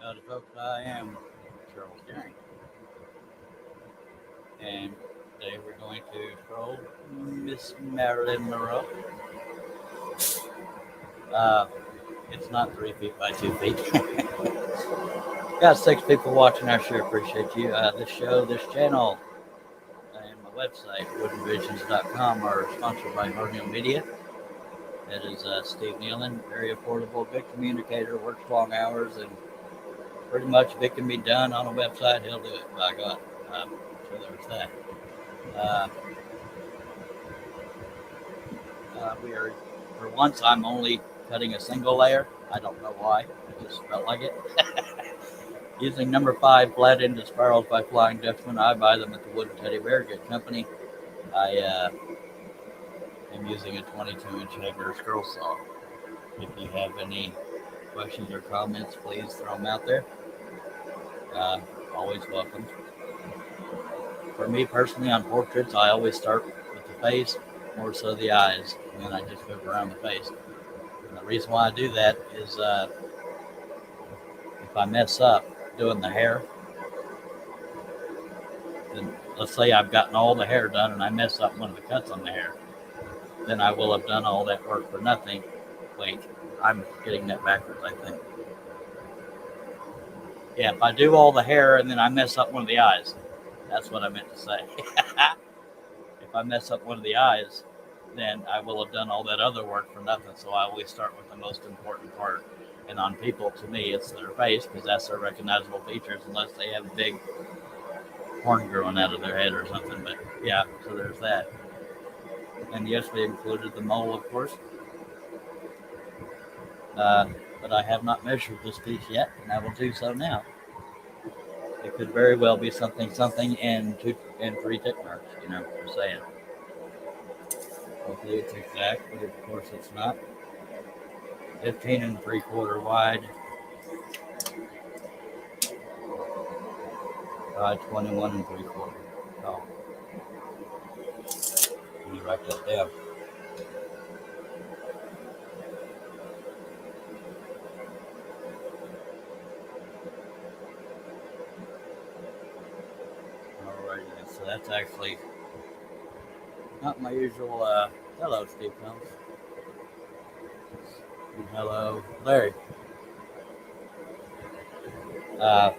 Howdy, folks. I am Charles Gang, and today we're going to scroll Miss Marilyn Monroe. Uh, it's not 3 feet by 2 feet. Got 6 people watching. I sure appreciate you. This show, this channel, and my website, woodenvisions.com, are sponsored by Monroe Media. That is Steve Nealon, very affordable, good communicator, works long hours, and pretty much if it can be done on a website, he'll do it. By God. So there's that. Uh, we are, for once, I'm only cutting a single layer. I don't know why. I just felt like it. Using number 5 flat into spirals by Flying Dutchman. I buy them at the Wooden Teddy Bear, good company. I am using a 22-inch Hanger scroll saw. If you have any questions or comments, please throw them out there. Always welcome. For me personally, on portraits, I always start with the face, more so the eyes, and then I just move around the face. And the reason why I do that is if I mess up doing the hair, then let's say I've gotten all the hair done and I mess up one of the cuts on the hair, then I will have done all that work for nothing. Wait, I'm getting that backwards, I think. Yeah, if I do all the hair and then I mess up one of the eyes, that's what I meant to say. If I mess up one of the eyes, then I will have done all that other work for nothing. So I always start with the most important part. And on people, to me, it's their face, because that's their recognizable features, unless they have a big horn growing out of their head or something. But yeah, so there's that. And yes, we included the mole, of course. But I have not measured this piece yet, and I will do so now. It could very well be something, and 3 tick marks, for saying. Hopefully it's exact, but of course it's not. 15 3/4 wide. 21 3/4 tall. Let me write that down. Alrighty, so that's actually not my usual. Hello, Steve Combs. Hello, Larry. I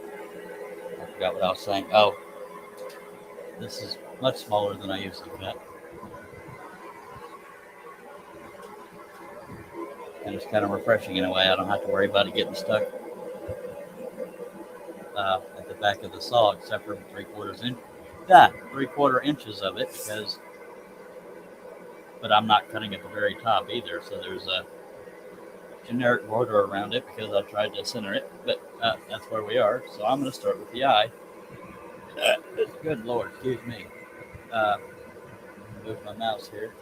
forgot what I was saying. Oh, this is much smaller than I usually cut. And it's kind of refreshing in a way. I don't have to worry about it getting stuck at the back of the saw, except for 3/4 inches of it, but I'm not cutting at the very top either. So there's a generic border around it because I tried to center it, but that's where we are. So I'm going to start with the eye. Good Lord, excuse me. Move my mouse here.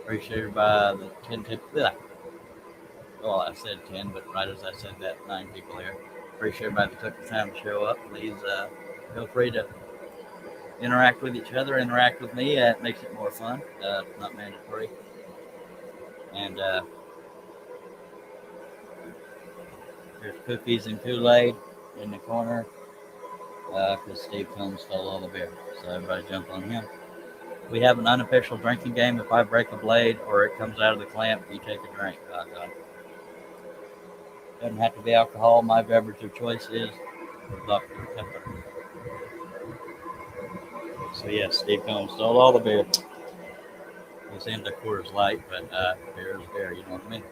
Appreciated by the 10 tip. Well, I said 10, but right as I said that, 9 people here. Appreciate everybody that took the time to show up. Please feel free to interact with each other, interact with me. It makes it more fun. Not mandatory. And there's cookies and Kool-Aid in the corner because Steve Combs stole all the beer. So everybody jump on him. We have an unofficial drinking game. If I break a blade or it comes out of the clamp, you take a drink. Doesn't have to be alcohol. My beverage of choice is Dr. Pepper. So yes, Steve Combs stole all the beer. He's into Coors Light, but beer is beer. You know what I mean?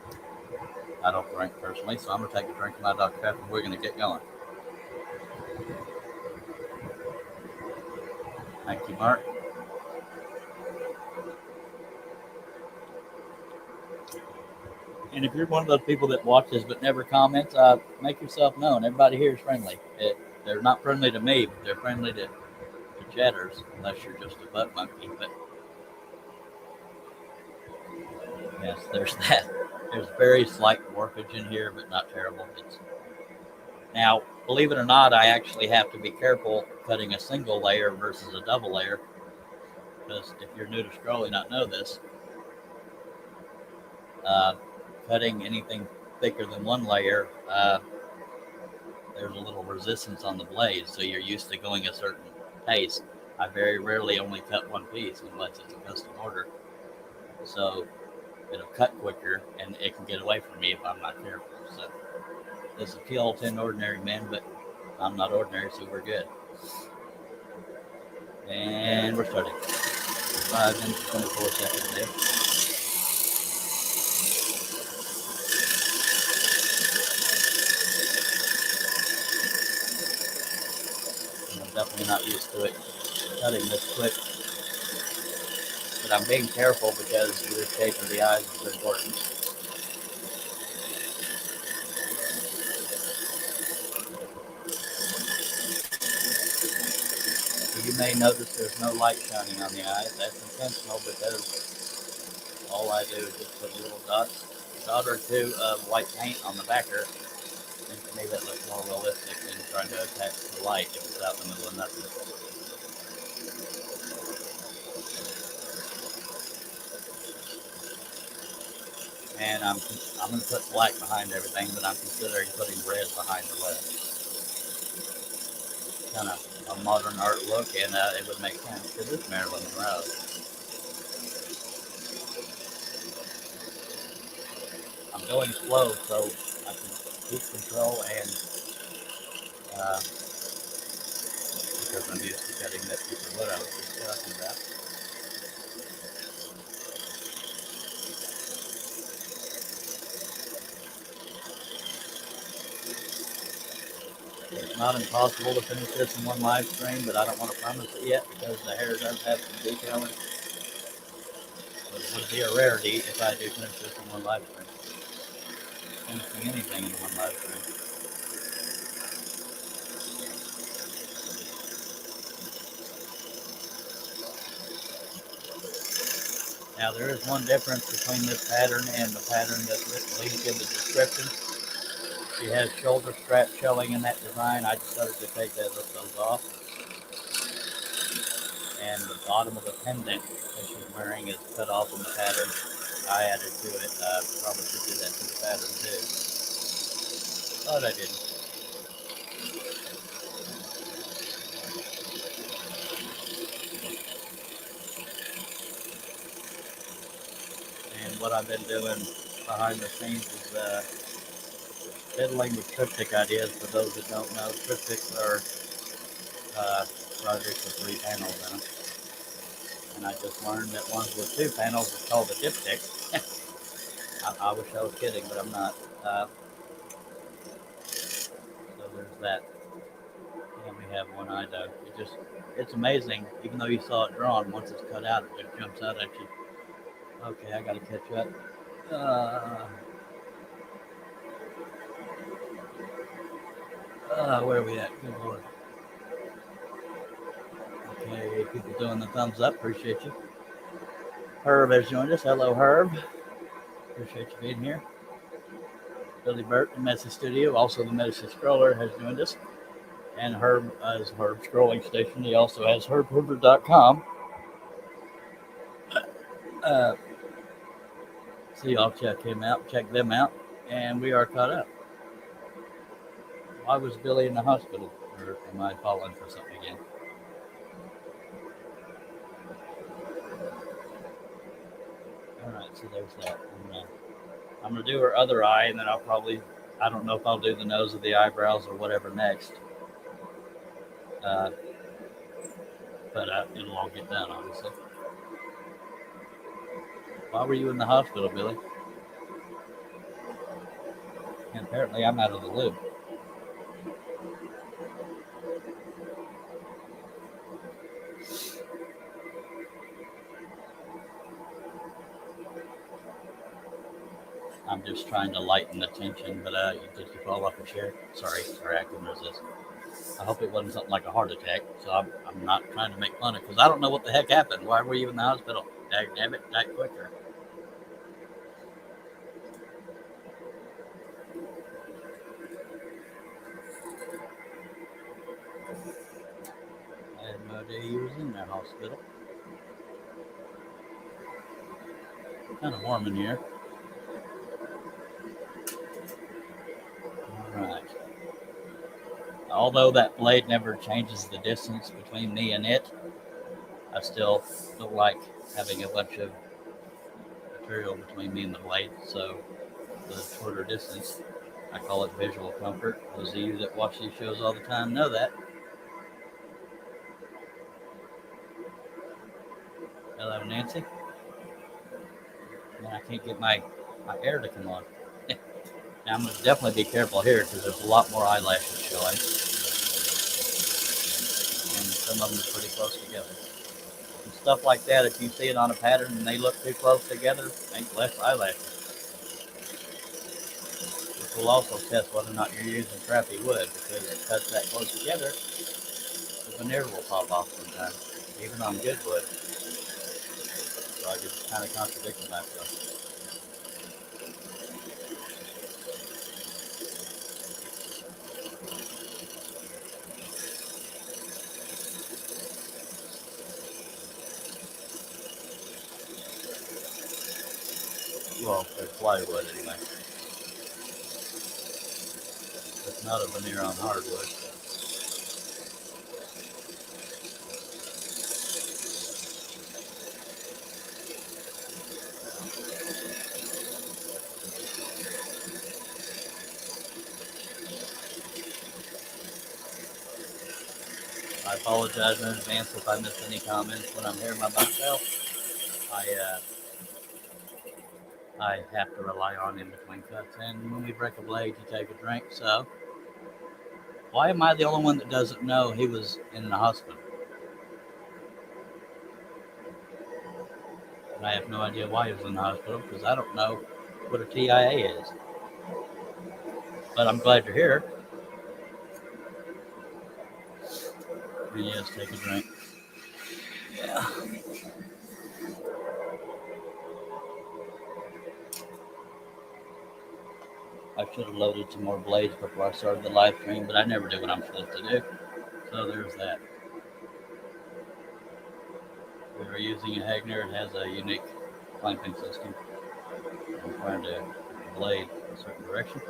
I don't drink personally, so I'm gonna take a drink of my Dr. Pepper. We're gonna get going. Thank you, Mark. And if you're one of those people that watches but never comments, make yourself known. Everybody here is friendly. They're not friendly to me, but they're friendly to chatters, unless you're just a butt monkey. But yes, there's that. There's very slight warpage in here, but not terrible. Now, believe it or not, I actually have to be careful cutting a single layer versus a double layer, because if you're new to scroll, you not know this. Cutting anything thicker than one layer, there's a little resistance on the blade, so you're used to going a certain pace. I very rarely only cut one piece unless it's a custom order. So it'll cut quicker and it can get away from me if I'm not careful. So this will kill 10 ordinary men, but I'm not ordinary, so we're good. And we're starting. 5 minutes, 24 seconds there. I'm definitely not used to it cutting this quick. But I'm being careful because the shape of the eyes is important. So you may notice there's no light shining on the eyes. That's intentional because all I do is just put a little dot or two of white paint on the backer. And to me that looks more realistic than trying to attach the light if it's out in the middle of nothing. And I'm going to put black behind everything, but I'm considering putting red behind the lead. Kind of a modern art look, and it would make sense because it's Marilyn Monroe. I'm going slow so I can keep control and because I'm used to cutting that piece of wood I was just talking about. It's not impossible to finish this in one live stream, but I don't want to promise it yet because the hair does have some detailing. But it would be a rarity if I do finish this in one live stream. Finishing anything in one live stream. Now there is one difference between this pattern and the pattern that's linked in the description. She has shoulder straps showing in that design. I decided to take those off. And the bottom of the pendant that she's wearing is cut off in the pattern. I added to it. Probably should do that to the pattern too. But I didn't. And what I've been doing behind the scenes is fiddling with triptych ideas. For those that don't know, triptychs are projects with 3 panels in them. And I just learned that ones with 2 panels is called a diptych. I wish I was kidding, but I'm not. So there's that. You only have one eye though. It's amazing. Even though you saw it drawn, once it's cut out, it just jumps out at you. Okay, I gotta catch up. Where are we at? Good Lord. Okay, people doing the thumbs up. Appreciate you. Herb has joined us. Hello, Herb. Appreciate you being here. Billy Burt, the Messy Studio, also the Messy Scroller, has joined us. And Herb is Herb Scrolling Station. He also has herbhoover.com. So y'all check them out, and we are caught up. Why was Billy in the hospital? Or am I falling for something again? Alright, so there's that. I'm gonna do her other eye, and then I don't know if I'll do the nose or the eyebrows or whatever next. But it'll all get done, obviously. Why were you in the hospital, Billy? And apparently I'm out of the loop. I'm just trying to lighten the tension, but did you fall off a chair? Sorry, I couldn't resist. I hope it wasn't something like a heart attack, so I'm not trying to make fun of it, because I don't know what the heck happened. Why were you in the hospital? Damn it, die quicker. I had no idea you was in that hospital. Kind of warm in here. Right. Although that blade never changes the distance between me and it, I still don't like having a bunch of material between me and the blade. So the shorter distance, I call it visual comfort. Those of you that watch these shows all the time know that. Hello, Nancy. Man, I can't get my hair to come on. Now, I'm going to definitely be careful here because there's a lot more eyelashes showing. And some of them are pretty close together. And stuff like that, if you see it on a pattern and they look too close together, make less eyelashes. This will also test whether or not you're using crappy wood because if it cuts that close together, the veneer will pop off sometimes, even on good wood. So I just kind of contradicted myself. Well, there's plywood anyway. It's not a veneer on hardwood. I apologize in advance if I miss any comments when I'm here by myself. I have to rely on in between cuts, and when we break a blade, you take a drink. So, why am I the only one that doesn't know he was in the hospital? And I have no idea why he was in the hospital because I don't know what a TIA is. But I'm glad you're here. And yes, take a drink. Yeah. I should have loaded some more blades before I started the live stream, but I never do what I'm supposed to do. So there's that. We were using a Hagner. It has a unique clamping system. I'm trying to put the blade in a certain direction.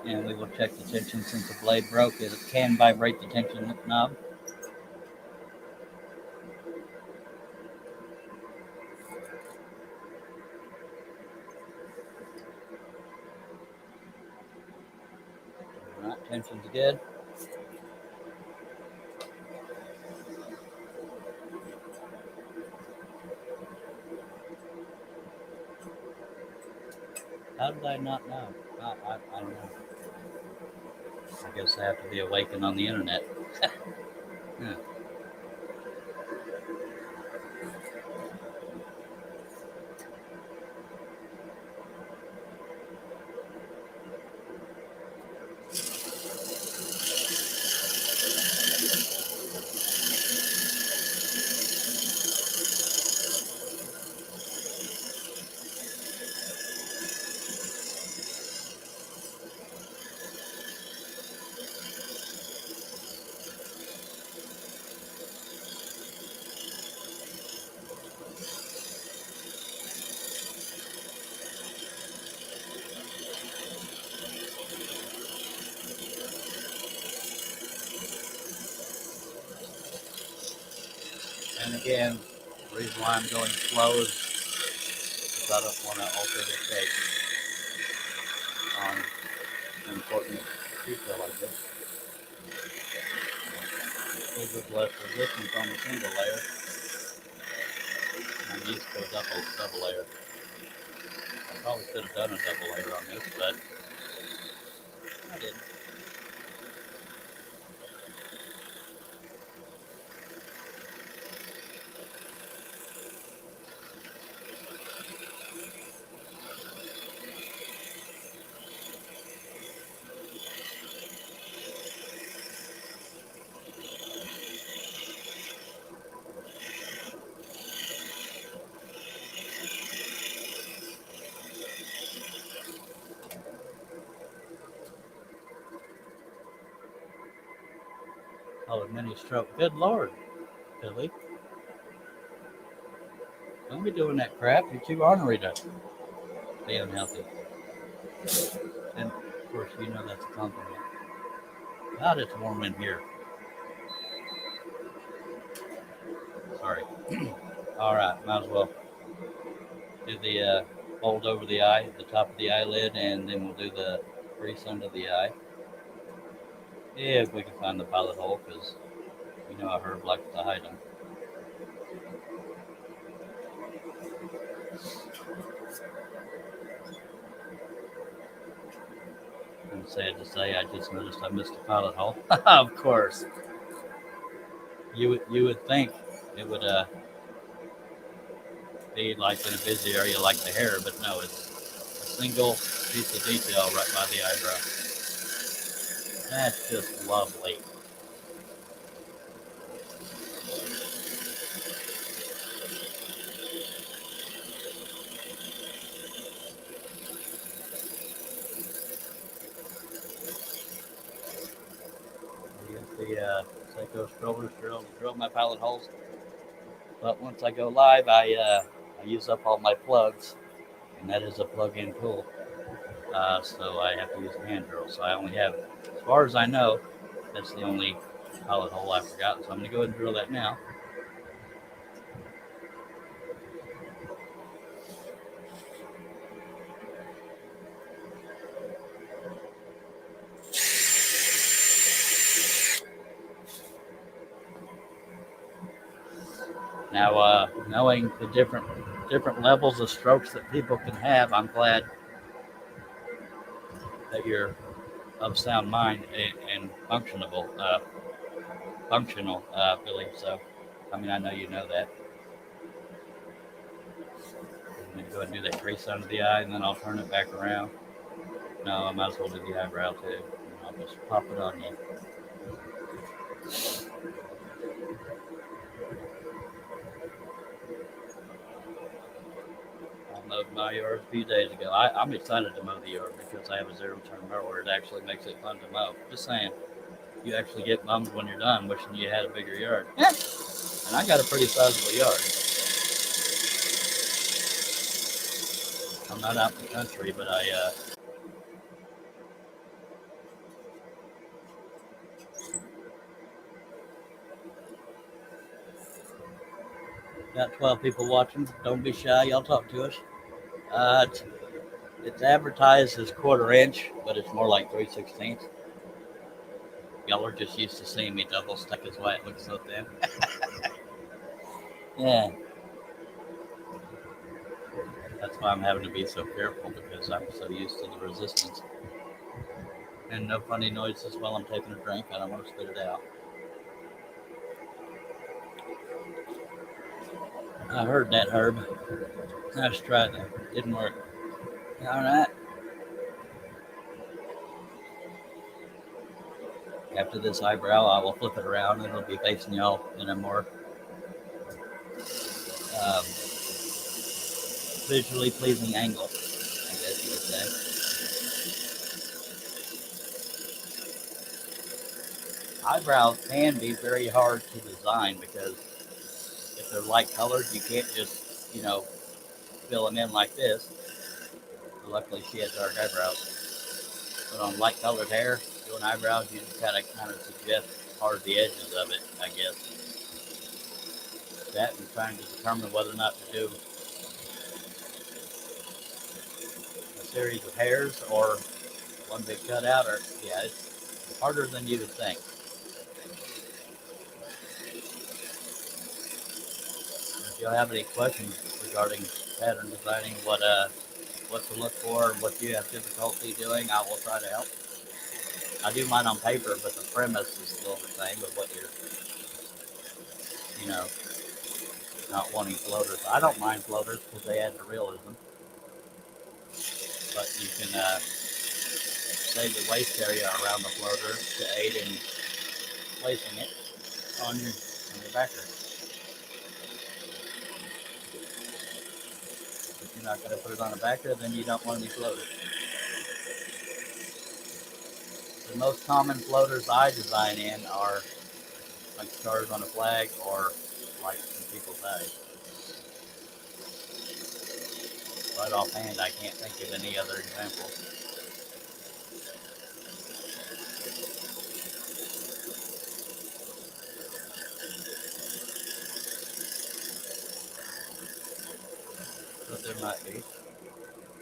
And we will check the tension since the blade broke. It can vibrate the tension knob. All right, tension's good. How did I not know? I don't know. I guess I have to be awakened on the internet. Yeah. And again, the reason why I'm going slow is because I don't want to alter the shape on an important detail like this. Because there's less resistance on the single layer. I'm used to a double layer. I probably could have done a double layer on this, but I didn't. Oh, a mini stroke. Good Lord, Billy. Don't be doing that crap. You're too ornery to be unhealthy. And of course, you know that's a compliment. God, it's warm in here. Sorry. All right, might as well do the fold over the eye, the top of the eyelid, and then we'll do the crease under the eye. If we can find the pilot hole, because you know how Herb likes to hide them. I'm sad to say, I just noticed I missed a pilot hole. Of course, you would think it would be like in a busy area like the hair, but no, it's a single piece of detail right by the eyebrow. That's just lovely. I use the Seiko strollers drill my pilot holes. But once I go live, I use up all my plugs, and that is a plug-in tool. So I have to use a hand drill. So I only have, as far as I know, that's the only pilot hole I've forgotten. So I'm going to go ahead and drill that now. Now, knowing the different levels of strokes that people can have, I'm glad that you're of sound mind and functional, Billy. So, I mean, I know you know that. I'm going to go ahead and do that crease under the eye, and then I'll turn it back around. No, I might as well do the eyebrow too. And I'll just pop it on you. I mowed my yard a few days ago. I'm excited to mow the yard because I have a zero-turn mower. It actually makes it fun to mow. Just saying, you actually get bummed when you're done, wishing you had a bigger yard. And I got a pretty sizable yard. I'm not out in the country, but I got 12 people watching. Don't be shy. Y'all talk to us. Uh, it's, it's advertised as quarter inch, but it's more like 3/16. Y'all are just used to seeing me double stack, is why it looks so thin. Yeah, that's why I'm having to be so careful because I'm so used to the resistance. And no funny noises while I'm taking a drink. I don't want to spit it out. I heard that, Herb. I just tried that. Didn't work. All right. After this eyebrow, I will flip it around and it'll be facing y'all in a more um, visually pleasing angle, I guess you would say. Eyebrows can be very hard to design because if they're light colored, you can't just, fill them in like this. Luckily, she has dark eyebrows. But on light colored hair, doing eyebrows, you just gotta kind of suggest hard the edges of it, I guess. That and trying to determine whether or not to do a series of hairs or one big cutout, or yeah, it's harder than you would think. If you have any questions regarding pattern designing, what to look for, and what you have difficulty doing, I will try to help. I do mine on paper, but the premise is still the same of what you're, you know, not wanting floaters. I don't mind floaters because they add to realism, but you can save the waist area around the floater to aid in placing it on your backer. If you're not going to put it on a backer, then you don't want any floaters. The most common floaters I design in are like stars on a flag or lights in people's eyes. Right offhand, I can't think of any other examples.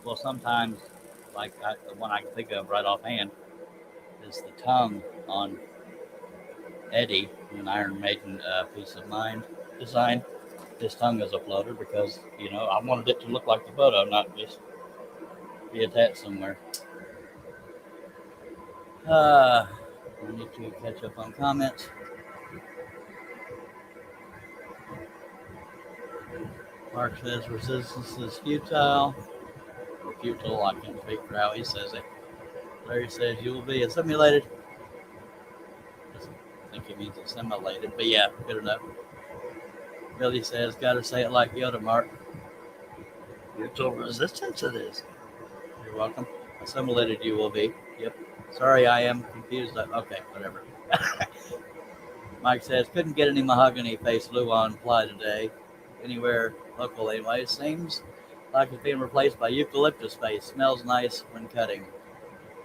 Well, sometimes, the one I can think of right offhand is the tongue on Eddie, an Iron Maiden Piece of Mind design. His tongue is a floater because, I wanted it to look like the photo, not just be attached somewhere. I need to catch up on comments. Mark says resistance is futile. Or futile, I can't speak for how he says it. Larry says you will be assimilated. I think he means assimilated, but yeah, good enough. Billy says, gotta say it like Yoda, Mark. Futile resistance it is. You're welcome. Assimilated you will be. Yep. Sorry, I am confused. Okay, whatever. Mike says, couldn't get any mahogany face Luan ply today. Anywhere local anyway. Seems like it's being replaced by eucalyptus face. Smells nice when cutting.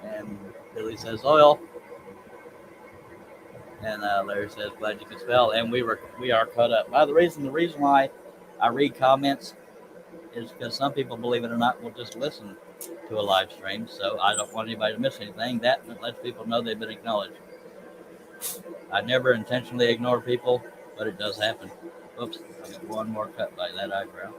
And Billy says, oil. And Larry says, glad you could spell. And we are cut up. The reason why I read comments is because some people, believe it or not, will just listen to a live stream. So I don't want anybody to miss anything. That lets people know they've been acknowledged. I never intentionally ignore people, but it does happen. Oops, I got one more cut by that eyebrow.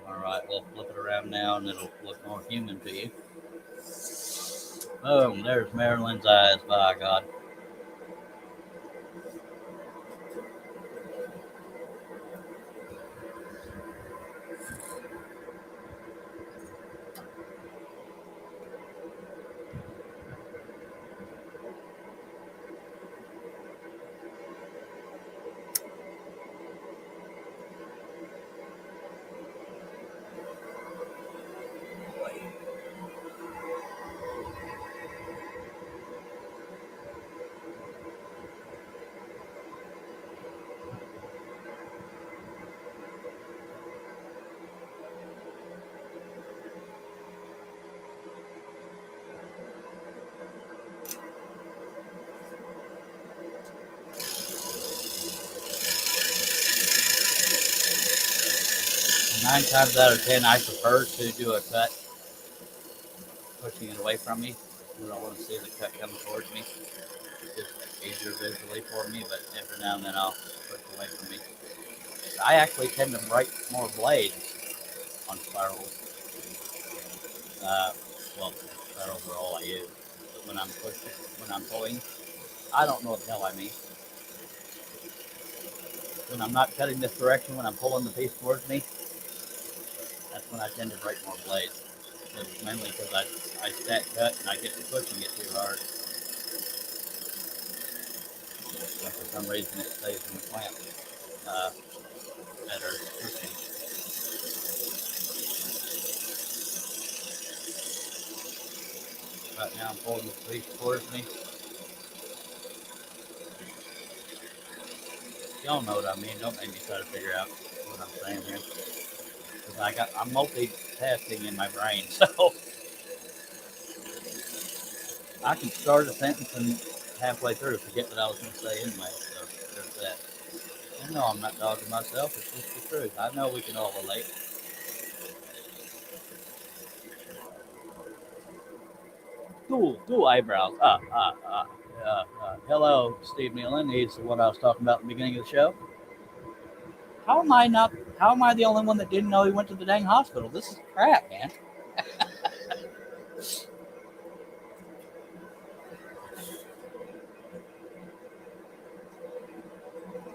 All right, we'll flip it around now and it'll look more human to you. Boom, there's Marilyn's eyes, by God. Nine times out of 10, I prefer to do a cut, pushing it away from me. I don't want to see the cut coming towards me. It's just easier visually for me, but every now and then I'll push away from me. I actually tend to break more blades on spirals. Well, spirals are all I use. But when I'm pulling, I don't know what the hell I mean. When I'm not cutting this direction, when I'm pulling the piece towards me, that's when I tend to break more blades. It's mainly because I stack cut and I get to pushing it too hard. And for some reason it stays in the clamp better pushing. Right now I'm pulling the piece towards me. Y'all know what I mean. Don't make me try to figure out what I'm saying here. Because I'm multitasking in my brain, so I can start a sentence and halfway through forget what I was going to say anyway. So there's that. And no, I'm not dogging myself. It's just the truth. I know we can all relate. Cool eyebrows. Hello, Steve Nealon. He's the one I was talking about at the beginning of the show. How am I not? How am I the only one that didn't know he went to the dang hospital? This is crap, man.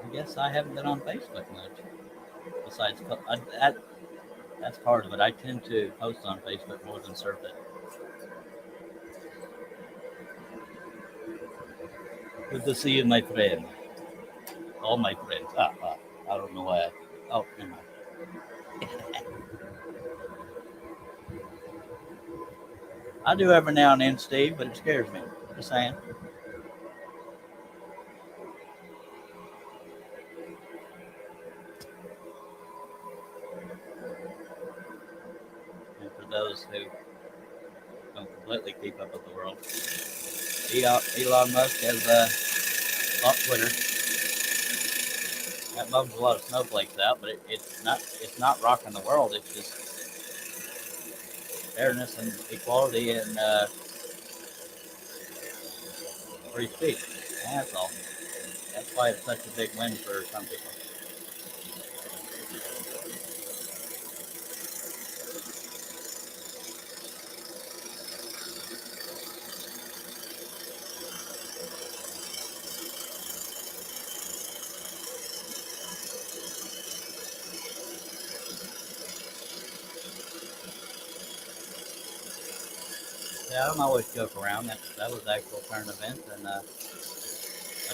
I guess I haven't been on Facebook much. Besides, that's part of it. I tend to post on Facebook more than surf it. Good to see you, my friend. All my friends. I don't know why. Never mind. I do every now and then, Steve, but it scares me. Just saying. And for those who don't completely keep up with the world, Elon Musk has bought Twitter. That bums a lot of snowflakes out, but it's not rocking the world. It's just fairness and equality and free speech. That's all. That's why it's such a big win for some people. Yeah, I don't always joke around. That was actual current event, and I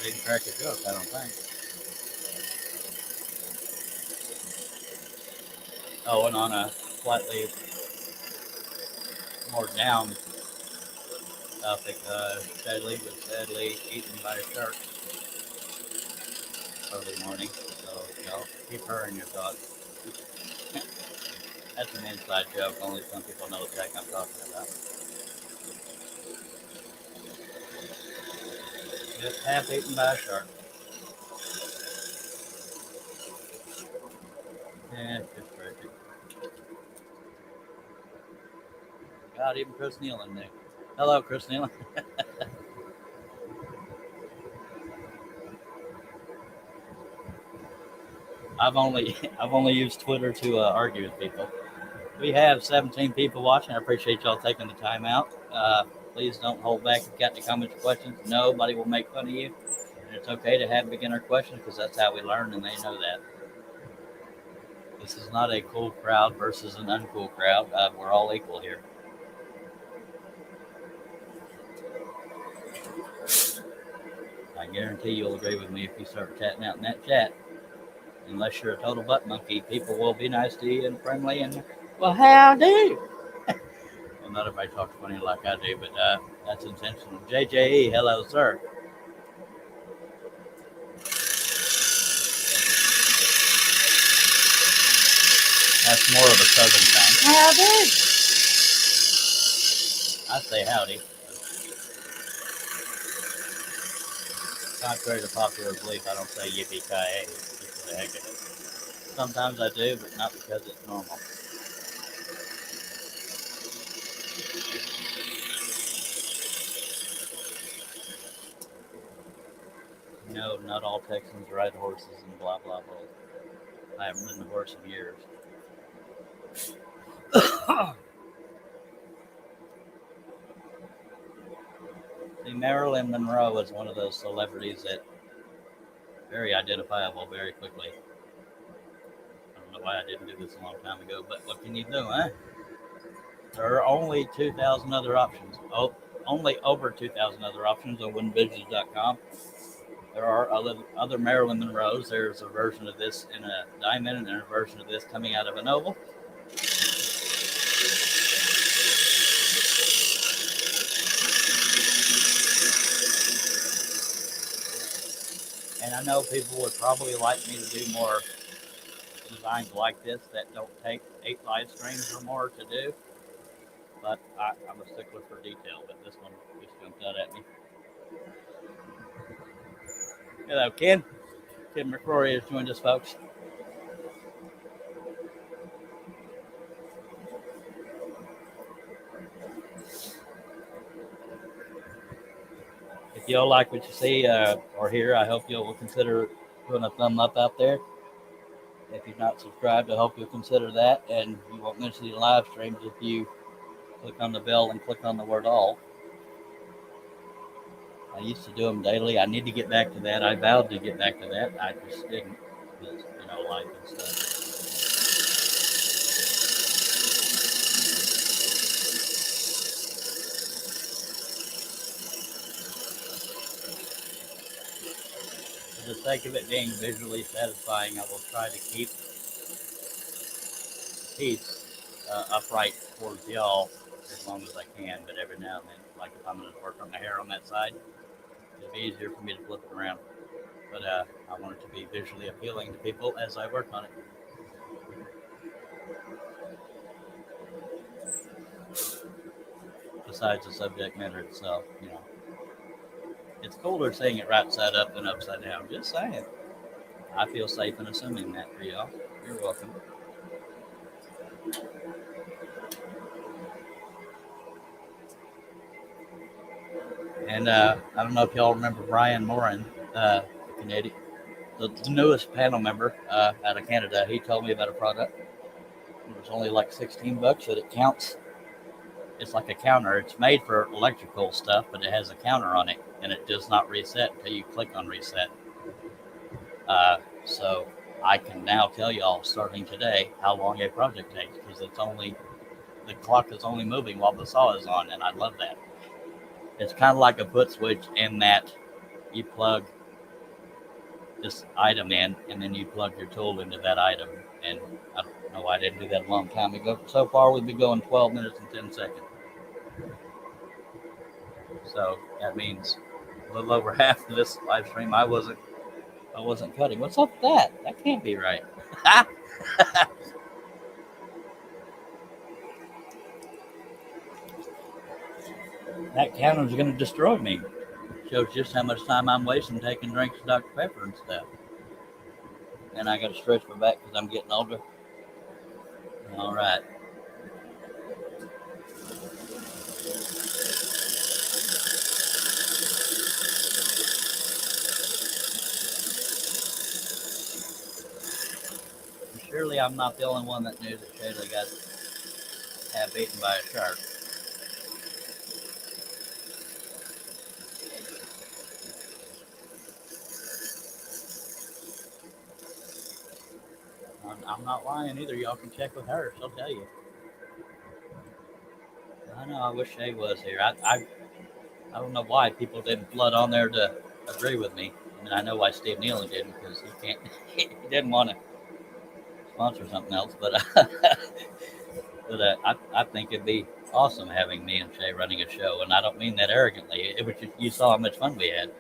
didn't crack a joke. I don't think. Oh, and on a slightly more down topic, Shadley was sadly eaten by a shark early morning. So, keep her in your thoughts. That's an inside joke. Only some people know what the heck I'm talking about. Just half eaten by a shark. Yeah, it's just crazy. God, even Chris Nealon knew. Hello, Chris Nealon. I've only used Twitter to argue with people. We have 17 people watching. I appreciate y'all taking the time out. Please don't hold back. If you've got any comments or questions, nobody will make fun of you. And it's okay to have beginner questions because that's how we learn, and they know that. This is not a cool crowd versus an uncool crowd. We're all equal here. I guarantee you'll agree with me if you start chatting out in that chat. Unless you're a total butt monkey, people will be nice to you and friendly and, well, how do? Well, not everybody talks funny like I do, but that's intentional. JJE, hello, sir. That's more of a southern thing. Howdy. I say howdy. Contrary to popular belief, I don't say yippee-ki-yay just for the heck of it. Sometimes I do, but not because it's normal. No, not all Texans ride horses and blah, blah, blah. I haven't ridden a horse in years. See, Marilyn Monroe is one of those celebrities that very identifiable very quickly. I don't know why I didn't do this a long time ago, but what can you do, huh? There are only 2,000 other options. Oh, only over 2,000 other options on winvisions.com. There are other Marilyn Monroes. There's a version of this in a diamond and a version of this coming out of an oval. And I know people would probably like me to do more designs like this that don't take 8 live streams or more to do. But I'm a stickler for detail, but this one just jumped out at me. Hello, Ken. Ken McCrory has joined us, folks. If y'all like what you see or hear, I hope you'll consider putting a thumb up out there. If you've not subscribed, I hope you'll consider that. And you won't miss any live streams if you click on the bell and click on the word all. I used to do them daily. I need to get back to that. I vowed to get back to that. I just didn't because, life and stuff. For the sake of it being visually satisfying, I will try to keep the piece upright towards y'all as long as I can, but every now and then, like if I'm going to work on the hair on that side, it'd be easier for me to flip it around. But I want it to be visually appealing to people as I work on it. Besides the subject matter itself, it's colder seeing it right side up than upside down. Just saying. I feel safe in assuming that for y'all. You're welcome. And I don't know if y'all remember Brian Morin, Canadian, the newest panel member out of Canada. He told me about a product. It was only like $16, but it counts. It's like a counter. It's made for electrical stuff, but it has a counter on it, and it does not reset until you click on reset. So I can now tell y'all starting today how long a project takes because the clock is only moving while the saw is on, and I love that. It's kind of like a foot switch in that you plug this item in, and then you plug your tool into that item. And I don't know why I didn't do that a long time ago. So far, we've been going 12 minutes and 10 seconds. So that means a little over half of this live stream I wasn't cutting. What's up with that? That can't be right. That counter's going to destroy me. Shows just how much time I'm wasting taking drinks of Dr. Pepper and stuff. And I got to stretch my back because I'm getting older. All right. Surely I'm not the only one that knew that Shayla got half eaten by a shark. I'm not lying either. Y'all can check with her. She'll tell you. I know. I wish Shay was here. I don't know why people didn't flood on there to agree with me. I mean, I know why Steve Nealon didn't because he can't. He didn't want to sponsor something else, but I think it'd be awesome having me and Shay running a show, and I don't mean that arrogantly. It was just, you saw how much fun we had.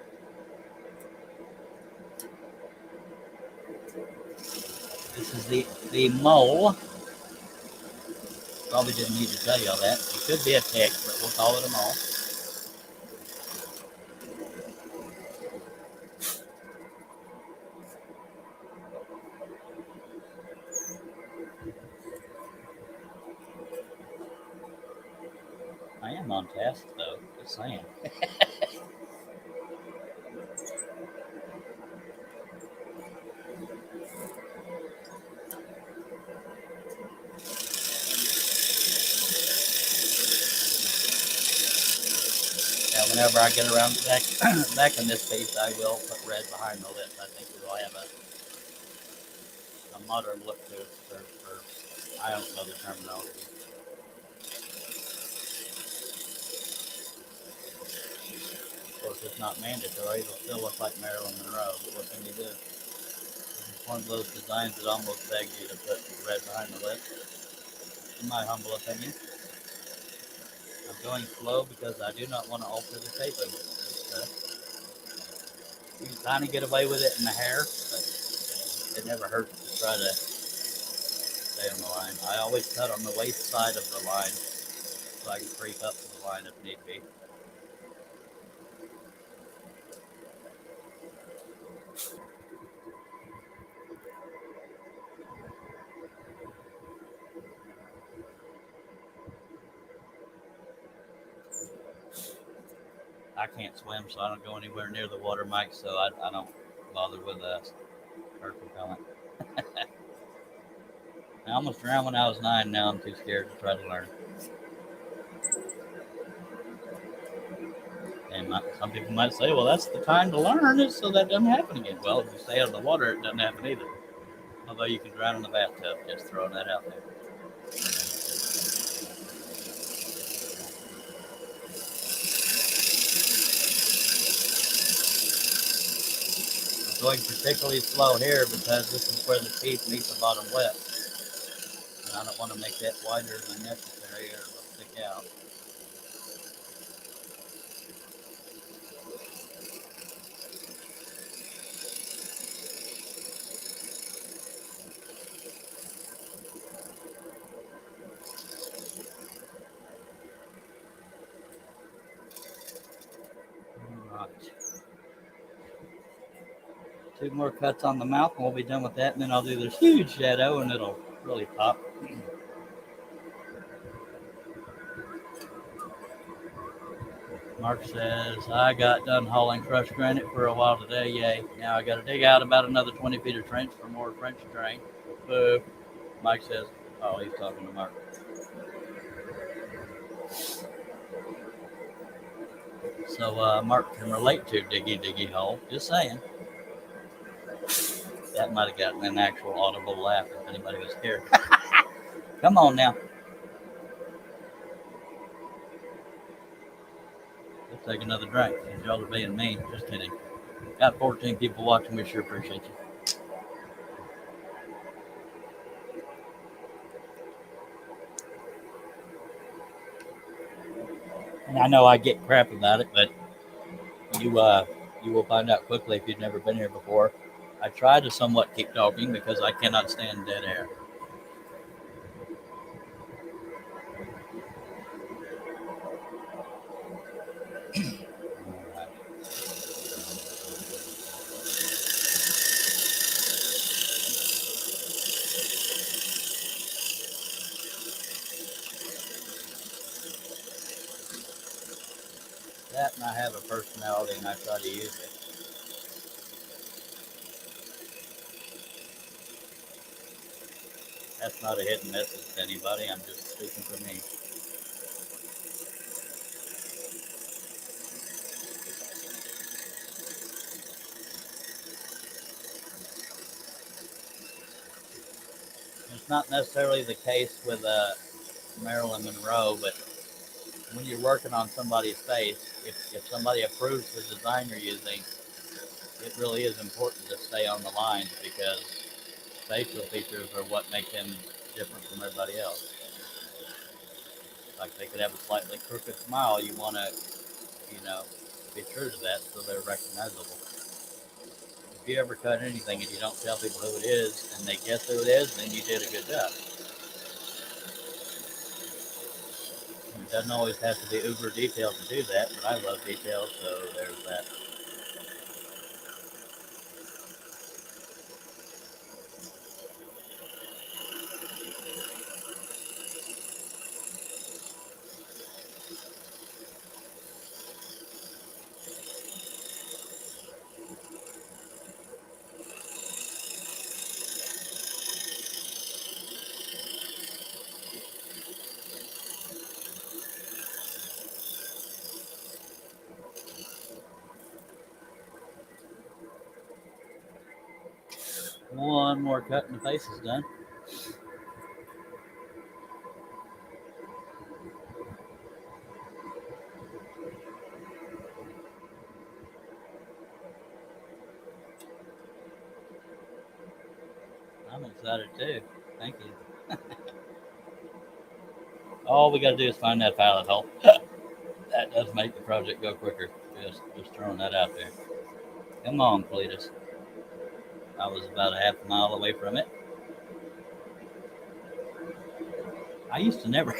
This is the mole. Probably didn't need to tell y'all that. It could be a tick, but we'll call it a mole. I am on task though. Just saying. Whenever I get around back in this piece, I will put red behind the lips. I think we will have a modern look to it. I don't know the terminology. Of course, it's not mandatory. It'll still look like Marilyn Monroe, but what can you do? It's one of those designs that almost begs you to put red behind the lips, in my humble opinion. I'm going slow because I do not want to alter the shape of it. You can kind of get away with it in the hair, but it never hurts to try to stay on the line. I always cut on the waist side of the line so I can creep up to the line if need be. I can't swim, so I don't go anywhere near the water mic, so I don't bother with air propellant. I almost drowned when I was 9. Now I'm too scared to try to learn. And some people might say, well, that's the time to learn it so that doesn't happen again. Well, if you stay out of the water, it doesn't happen either. Although you can drown in the bathtub, just throwing that out there. I'm going particularly slow here because this is where the teeth meet the bottom lip. And I don't want to make that wider than necessary or it'll stick out. right. 2 more cuts on the mouth and we'll be done with that. And then I'll do this huge shadow and it'll really pop. Mark says, I got done hauling crushed granite for a while today. Yay. Now I got to dig out about another 20 feet of trench for more French drain. Boo. Mike says, oh, he's talking to Mark. So Mark can relate to Diggy Hole. Just saying. That might have gotten an actual audible laugh if anybody was scared. Come on now. Let's take another drink. Y'all are being mean. Just kidding. Got 14 people watching. We sure appreciate you. And I know I get crap about it, but you will find out quickly if you've never been here before. I try to somewhat keep talking because I cannot stand dead air. That and I have a personality and I try to use it. That's not a hidden message to anybody. I'm just speaking for me. It's not necessarily the case with Marilyn Monroe, but when you're working on somebody's face, if somebody approves the design you're using, it really is important to stay on the lines because facial features are what make them different from everybody else. Like they could have a slightly crooked smile. You want to, be true to that so they're recognizable. If you ever cut anything and you don't tell people who it is and they guess who it is, then you did a good job. It doesn't always have to be uber detailed to do that, but I love details, so there's that. One more cut and the face is done. I'm excited too. Thank you. All we got to do is find that pilot hole. That does make the project go quicker. Just throwing that out there. Come on, Cletus. I was about a half a mile away from it. I used to never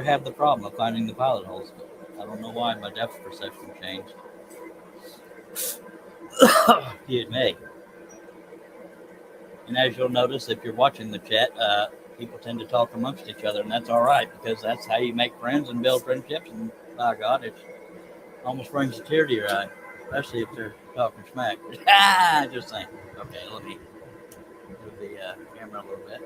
have the problem of finding the pilot holes. I don't know why my depth perception changed. Excuse me. And as you'll notice, if you're watching the chat, people tend to talk amongst each other, and that's all right because that's how you make friends and build friendships. And by God, it almost brings a tear to your eye, especially if they're talking smack. Just saying. Okay, let me move the camera a little bit.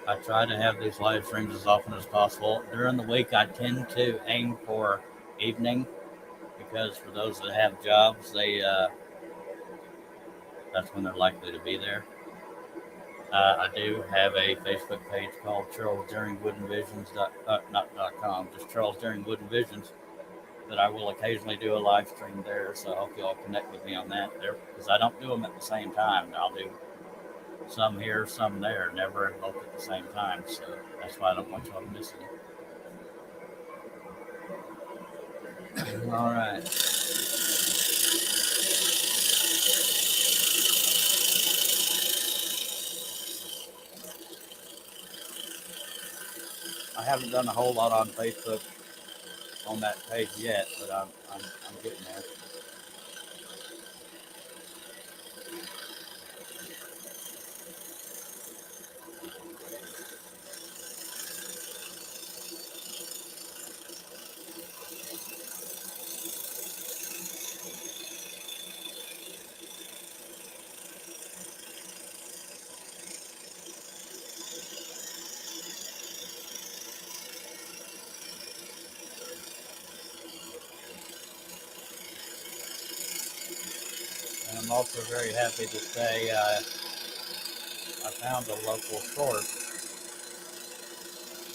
I try to have these live streams as often as possible. During the week, I tend to aim for evening because for those that have jobs, that's when they're likely to be there. I do have a Facebook page called Charles During Wooden Visions, not.com, just Charles During Wooden Visions, that I will occasionally do a live stream there. So I hope you all connect with me on that there because I don't do them at the same time. I'll do some here, some there, never in both at the same time. So that's why I don't want y'all missing it. All right. I haven't done a whole lot on Facebook on that page yet, but I'm getting there. And I'm also very happy to say I found a local source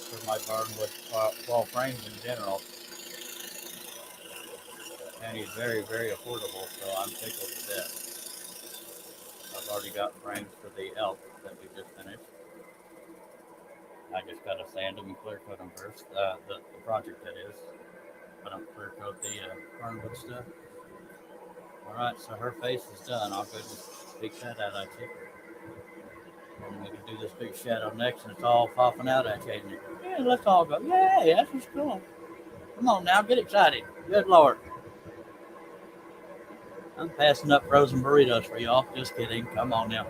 for my barnwood wall frames in general, and he's very, very affordable, so I'm tickled to death. I've already got frames for the elk that we just finished. I just got to sand them and clear coat them first. The project that is. I don't clear coat the barnwood stuff. All right, so her face is done. I'll go just big shout out at you. And we can do this big shadow next, and it's all popping out at you. And yeah, let's all go. Yay, that's what's cool. Come on now, get excited. Good Lord. I'm passing up frozen burritos for y'all. Just kidding. Come on now.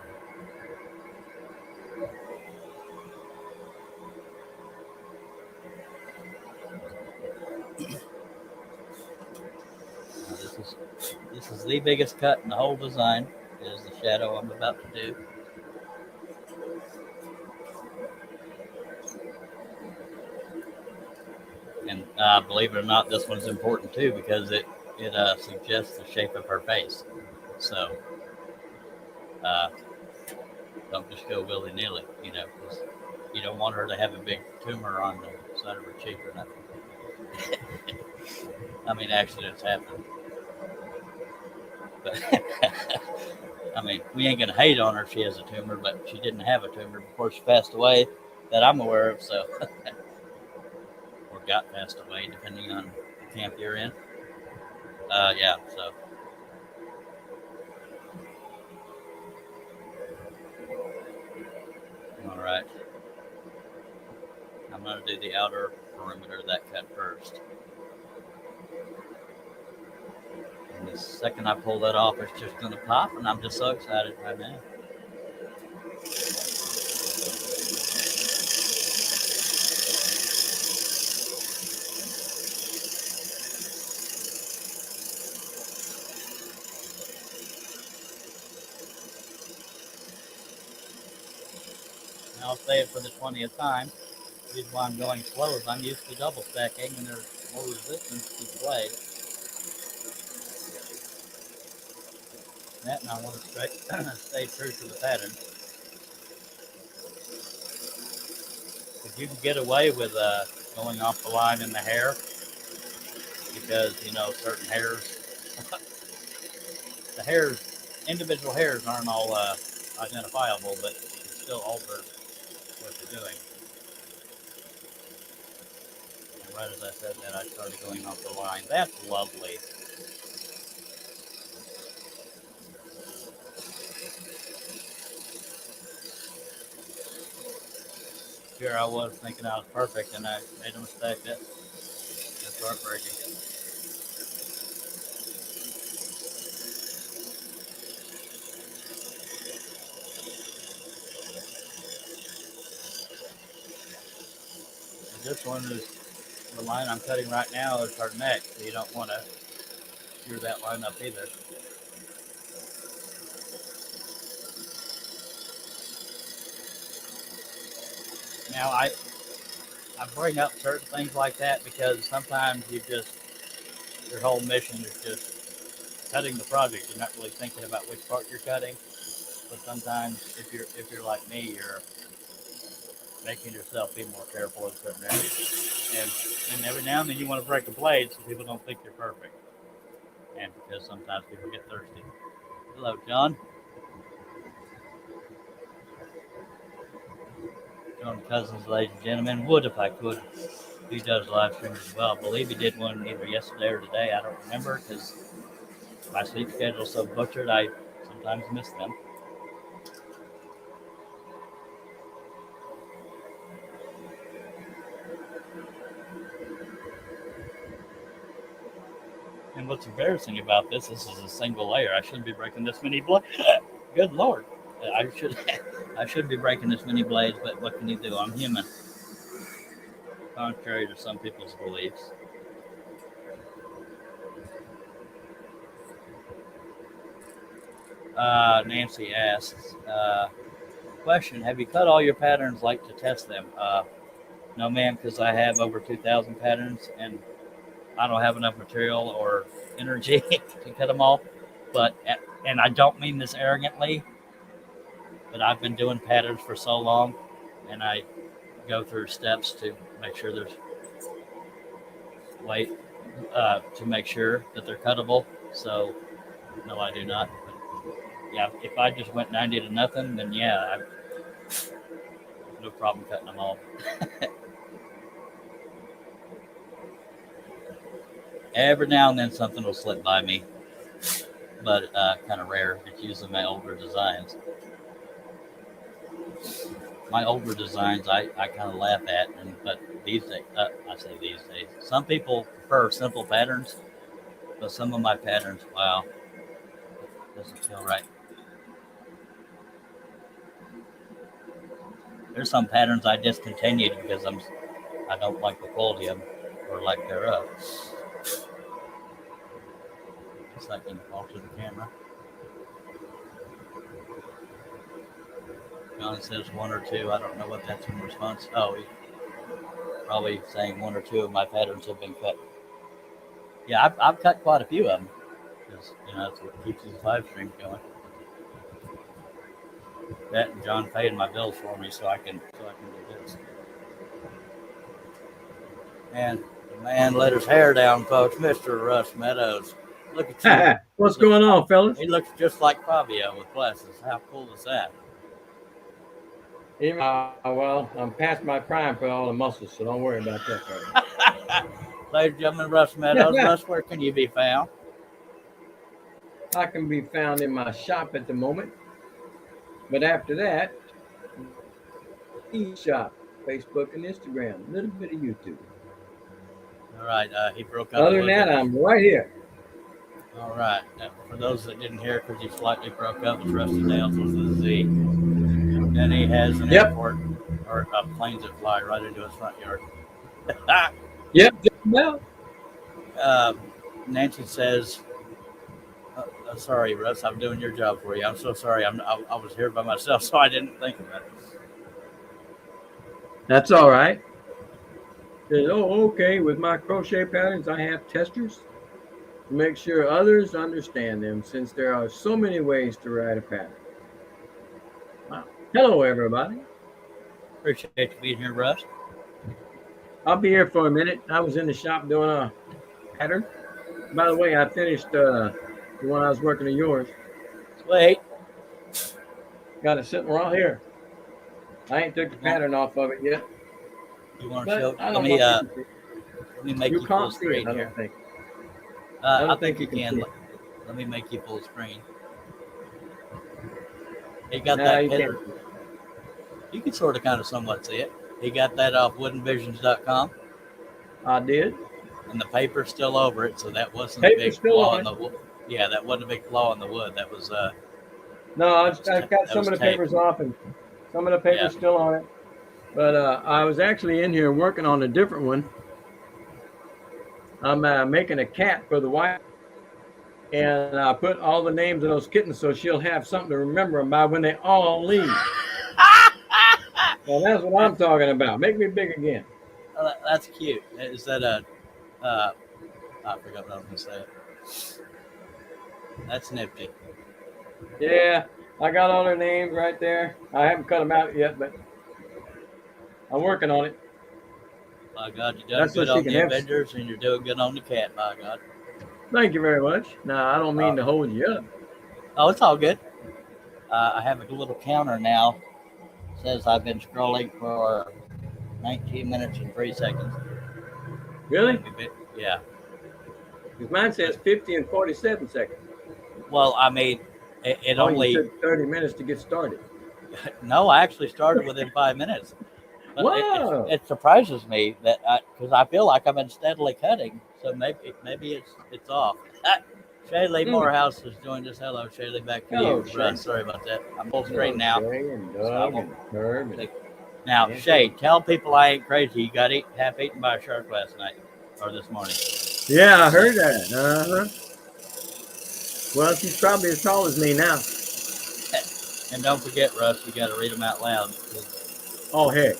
Now, this is the biggest cut in the whole design. Is the shadow I'm about to do. And believe it or not, this one's important too because it suggests the shape of her face. So uh, don't just go willy nilly, because you don't want her to have a big tumor on the side of her cheek or nothing. I mean, accidents happen. But I mean, we ain't gonna hate on her if she has a tumor, but she didn't have a tumor before she passed away that I'm aware of. So, or got passed away, depending on the camp you're in. Yeah. So, all right. I'm gonna do the outer perimeter of that cut first. And the second I pull that off, it's just gonna pop, and I'm just so excited right now. And I'll say it for the 20th time. The reason why I'm going slow is I'm used to double stacking, and there's more resistance to the blade. And I want to stay true to the pattern. If you can get away with going off the line in the hair, because certain hairs, the hairs, individual hairs aren't all identifiable, but you can still alter what you're doing. And right as I said that, I started going off the line. That's lovely. Here I was thinking I was perfect, and I made a mistake. That's heartbreaking. And this one is the line I'm cutting right now is her neck, so you don't want to screw that line up either. Now I bring up certain things like that because sometimes your whole mission is just cutting the project. You're not really thinking about which part you're cutting. But sometimes if you're like me, you're making yourself be more careful in certain areas. And every now and then you want to break a blade so people don't think you're perfect. And because sometimes people get thirsty. Hello, John. John Cousins, ladies and gentlemen, would if I could. He does live streams as well. I believe he did one either yesterday or today. I don't remember because my sleep schedule is so butchered. I sometimes miss them. And what's embarrassing about this is a single layer. I shouldn't be breaking this many blades. Good Lord. I should be breaking this many blades, but what can you do? I'm human. Contrary to some people's beliefs. Nancy asks, question, have you cut all your patterns like to test them? No, ma'am, because I have over 2,000 patterns and I don't have enough material or energy to cut them all. And I don't mean this arrogantly, but I've been doing patterns for so long and I go through steps to make sure there's weight to make sure that they're cuttable. So, no, I do not. But yeah, if I just went 90 to nothing, then yeah, no problem cutting them all. Every now and then something will slip by me, but kind of rare. It's usually my older designs. My older designs I kind of laugh at, but these days, I say these days, some people prefer simple patterns, but some of my patterns, wow, doesn't feel right. There's some patterns I discontinued because I don't like the quality of them or lack thereof. Just like in alter the camera. John says one or two. I don't know what that's in response. Oh, he's probably saying one or two of my patterns have been cut. Yeah, I've cut quite a few of them because that's what keeps these live streams going. That and John paid my bills for me so I can do this. And the man let his hair down, folks. Mr. Russ Meadows. Look at you. What's going on, fellas? He looks just like Fabio with glasses. How cool is that? Well, I'm past my prime for all the muscles, so don't worry about that. Ladies and gentlemen, Russ Meadows. Russ, where can you be found? I can be found in my shop at the moment. But after that, e-shop, Facebook and Instagram, a little bit of YouTube. All right, he broke up. Other than that, I'm right here. All right. For those that didn't hear, because he slightly broke up, it's Rusty Nails with a Z. Then he has an airport or planes that fly right into his front yard. Yep. Well, Nancy says, sorry, Russ, I'm doing your job for you. I'm so sorry. I was here by myself, so I didn't think about it. That's all right. Okay. With my crochet patterns, I have testers to make sure others understand them, since there are so many ways to write a pattern. Wow. Hello, everybody. Appreciate you being here, Russ. I'll be here for a minute. I was in the shop doing a pattern. By the way, I finished the one I was working on yours. Wait. Got it sitting right here. I ain't took the pattern off of it yet. You want to show? Let me make you full screen here. I think you can. Let me make you full screen. He got that picture. You can sort of kind of somewhat see it. He got that off woodenvisions.com. I did. And the paper's still over it, so that wasn't a big flaw in the wood. Yeah, that wasn't a big flaw in the wood. That was no, I've got some of the papers off and some of the papers still on it. But I was actually in here working on a different one. I'm making a cat for the wife, and I put all the names of those kittens so she'll have something to remember them by when they all leave. Well, that's what I'm talking about. Make me big again. That's cute. Is that I forgot what I was going to say. That's nifty. Yeah, I got all their names right there. I haven't cut them out yet, but I'm working on it. By God, you're doing good on the Avengers, and you're doing good on the cat, by God. Thank you very much. No, I don't mean to hold you up. Oh, it's all good. I have a little counter now. It says I've been scrolling for 19 minutes and 3 seconds. Really? Yeah. Because mine says 50 and 47 seconds. Well, I mean, it only took 30 minutes to get started. No, I actually started within 5 minutes. But wow. It surprises me that because I feel like I've been steadily cutting. So maybe it's off. Shaylee Morehouse has joined us. Hello, Shaylee. Back to Hello, you. Shay. Sorry about that. I'm full Hello, screen now. Shay and So I Doug won't and Herb and take. Now, Nancy. Shay, tell people I ain't crazy. You got half eaten by a shark last night or this morning. Yeah, I heard that. Well, she's probably as tall as me now. And don't forget, Russ, you got to read them out loud. Oh, heck.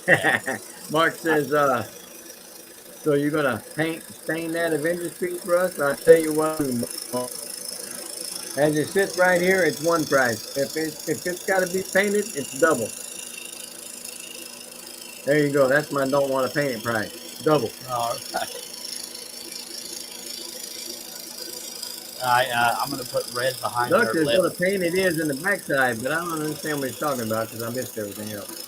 Yeah. Mark says, so you're going to stain that Avengers piece, Russ? I'll tell you what, as it sits right here, it's one price. If it's got to be painted, it's double. There you go. That's my don't want to paint it price. Double. All right. I'm going to put red behind Doug her says lip. what a pain it is in the backside, but I don't understand what he's talking about because I missed everything else.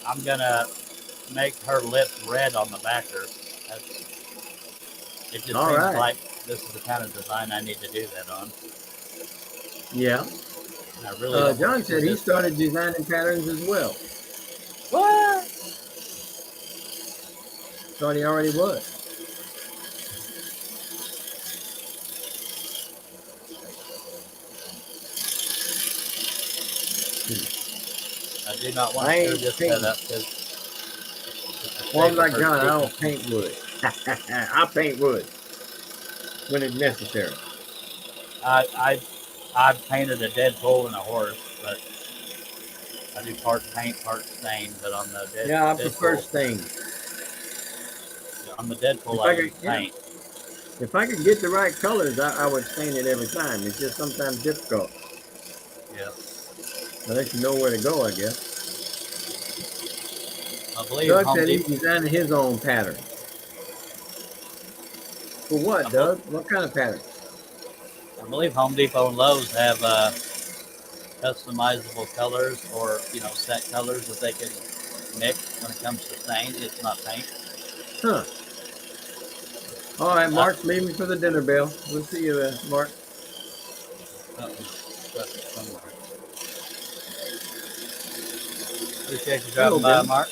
I'm going to make her lip red on the backer. It just All seems right. like this is the kind of design I need to do that on. Yeah. I really don't John said he started designing patterns as well. What? Thought he already was. I do not want to do this setup because. Well, I'm like John, I don't paint wood. I paint wood when it's necessary. I painted a Deadpool and a horse, but I do part paint, part stain. But on the Deadpool, yeah, I prefer stain. On the Deadpool, I use paint. If I could get the right colors, I would stain it every time. It's just sometimes difficult. Yeah. Unless you know where to go, I guess. I believe Doug said he's designing his own pattern. For what, Doug? What kind of pattern? I believe Home Depot and Lowe's have customizable colors or set colors that they can mix when it comes to stain. It's not paint. Huh. All right, Mark's leaving for the dinner bell. We'll see you then, Mark. Appreciate you dropping by, Mark.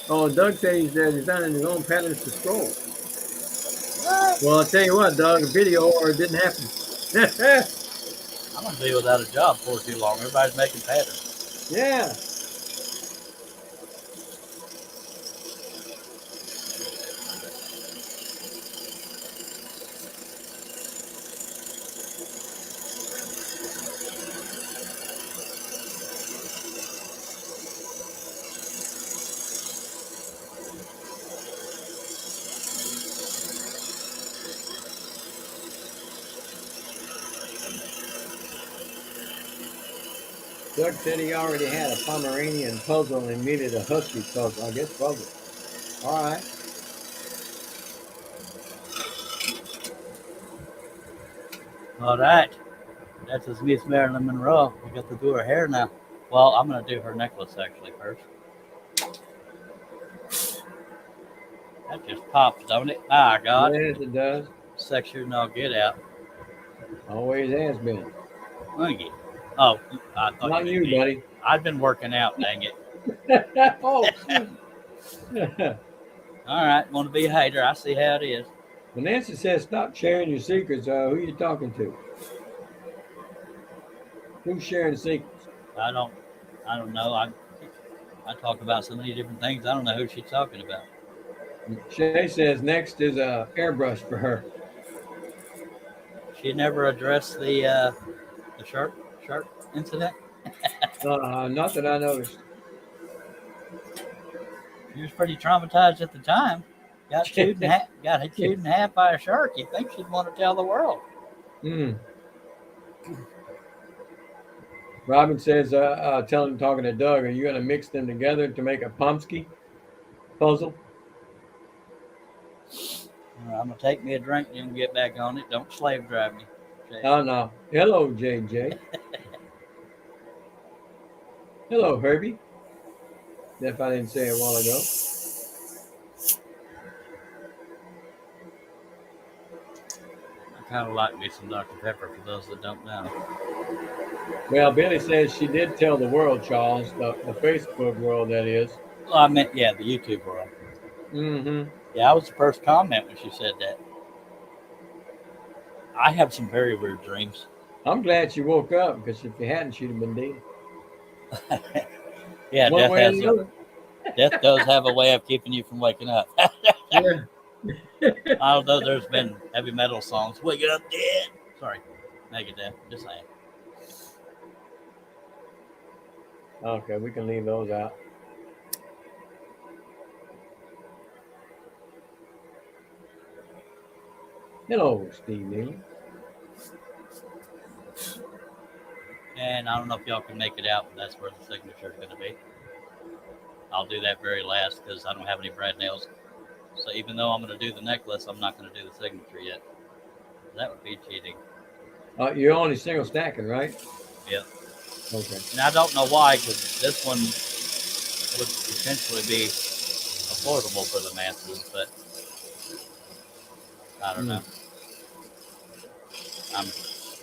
Oh, Doug said he's designing his own patterns to scroll. Well, I'll tell you what, Doug, a video or it didn't happen. I'm going to be without a job for too long. Everybody's making patterns. Yeah. Doug said he already had a Pomeranian puzzle and needed a Husky puzzle. I guess puzzle. All right. All right. That's his Miss Marilyn Monroe. We got to do her hair now. Well, I'm going to do her necklace actually first. That just pops, don't it? Ah, God. Yes, it does. Section no get out. Always has been. Thank you. Oh, I thought not you, buddy. I've been working out, dang it. Oh, all right, want to be a hater. I see how it is. When Nancy says stop sharing your secrets, who are you talking to? Who's sharing secrets? I don't know. I talk about so many different things. I don't know who she's talking about. Shay says next is a airbrush for her. She never addressed the shark incident. Not that I noticed. She was pretty traumatized at the time. Got chewed in half by a shark. You think she'd want to tell the world? Robin says, talking to Doug, are you going to mix them together to make a Pomsky puzzle? I'm going to take me a drink and get back on it. Don't slave drive me. Jay. Oh, no. Hello, JJ. Hello, Herbie. If I didn't say it a while ago. I kind of like me some Dr. Pepper for those that don't know. Well, Billy says she did tell the world, Charles, the Facebook world, that is. Well, I meant, yeah, the YouTube world. Mm-hmm. Yeah, I was the first comment when she said that. I have some very weird dreams. I'm glad she woke up because if you hadn't, she'd have been dead. Yeah, One way or the other. death does have a way of keeping you from waking up. Yeah. Although there's been heavy metal songs, "Wake Up Dead." Sorry, Megadeth. Just saying. Okay, we can leave those out. Hello, Steve Neely. And I don't know if y'all can make it out, but that's where the signature is going to be. I'll do that very last because I don't have any brad nails. So even though I'm going to do the necklace, I'm not going to do the signature yet. That would be cheating. You're only single stacking, right? Yep. Okay. And I don't know why, because this one would potentially be affordable for the masses, but I don't know. I'm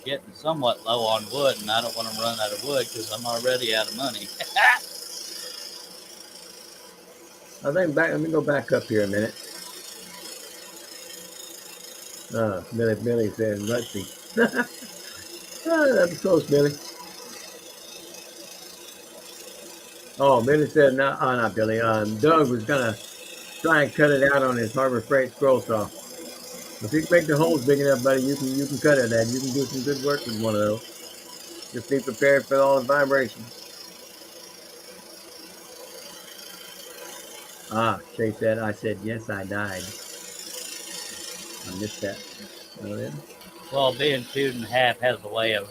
getting somewhat low on wood, and I don't want to run out of wood because I'm already out of money. I think let me go back up here a minute. Billy said, let's see. That was close, Billy. Oh, Billy said, no, not Billy. Doug was going to try and cut it out on his Harbor Freight scroll saw. If you can make the holes big enough, buddy, you can cut it, Dad. You can do some good work with one of those. Just be prepared for all the vibrations. Shay said, I said, yes, I died. I missed that. Well, being chewed in half has a way of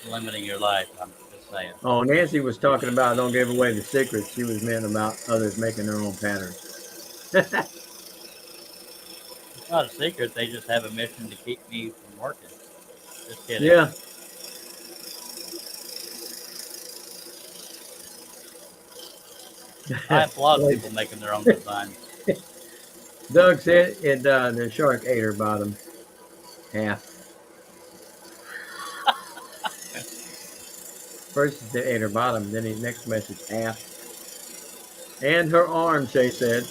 limiting your life. I'm just saying. Oh, Nancy was talking about don't give away the secrets. She was meant about others making their own patterns. It's not a secret. They just have a mission to keep me from working. Just kidding. Yeah. I applaud people making their own designs. Doug said the shark ate her bottom half. First he said ate her bottom, then his next message half. And her arm, Shay said.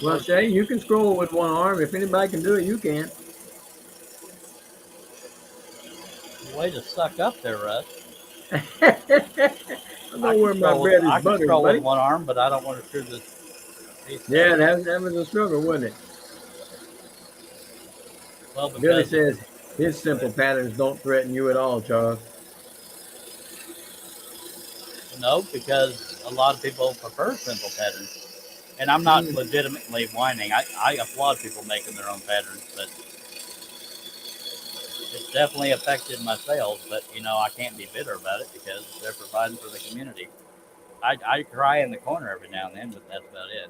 Well, Shay, you can scroll with one arm. If anybody can do it, you can. Way to suck up there, Russ. I know where my bread is buttered, buddy. I can scroll with one arm, but I don't want to screw this piece. Yeah, that was a struggle, wasn't it? Well, Billy says his simple patterns don't threaten you at all, Charles. No, because a lot of people prefer simple patterns. And I'm not legitimately whining. I applaud people making their own patterns, but it's definitely affected my sales. But, I can't be bitter about it because they're providing for the community. I cry in the corner every now and then, but that's about it.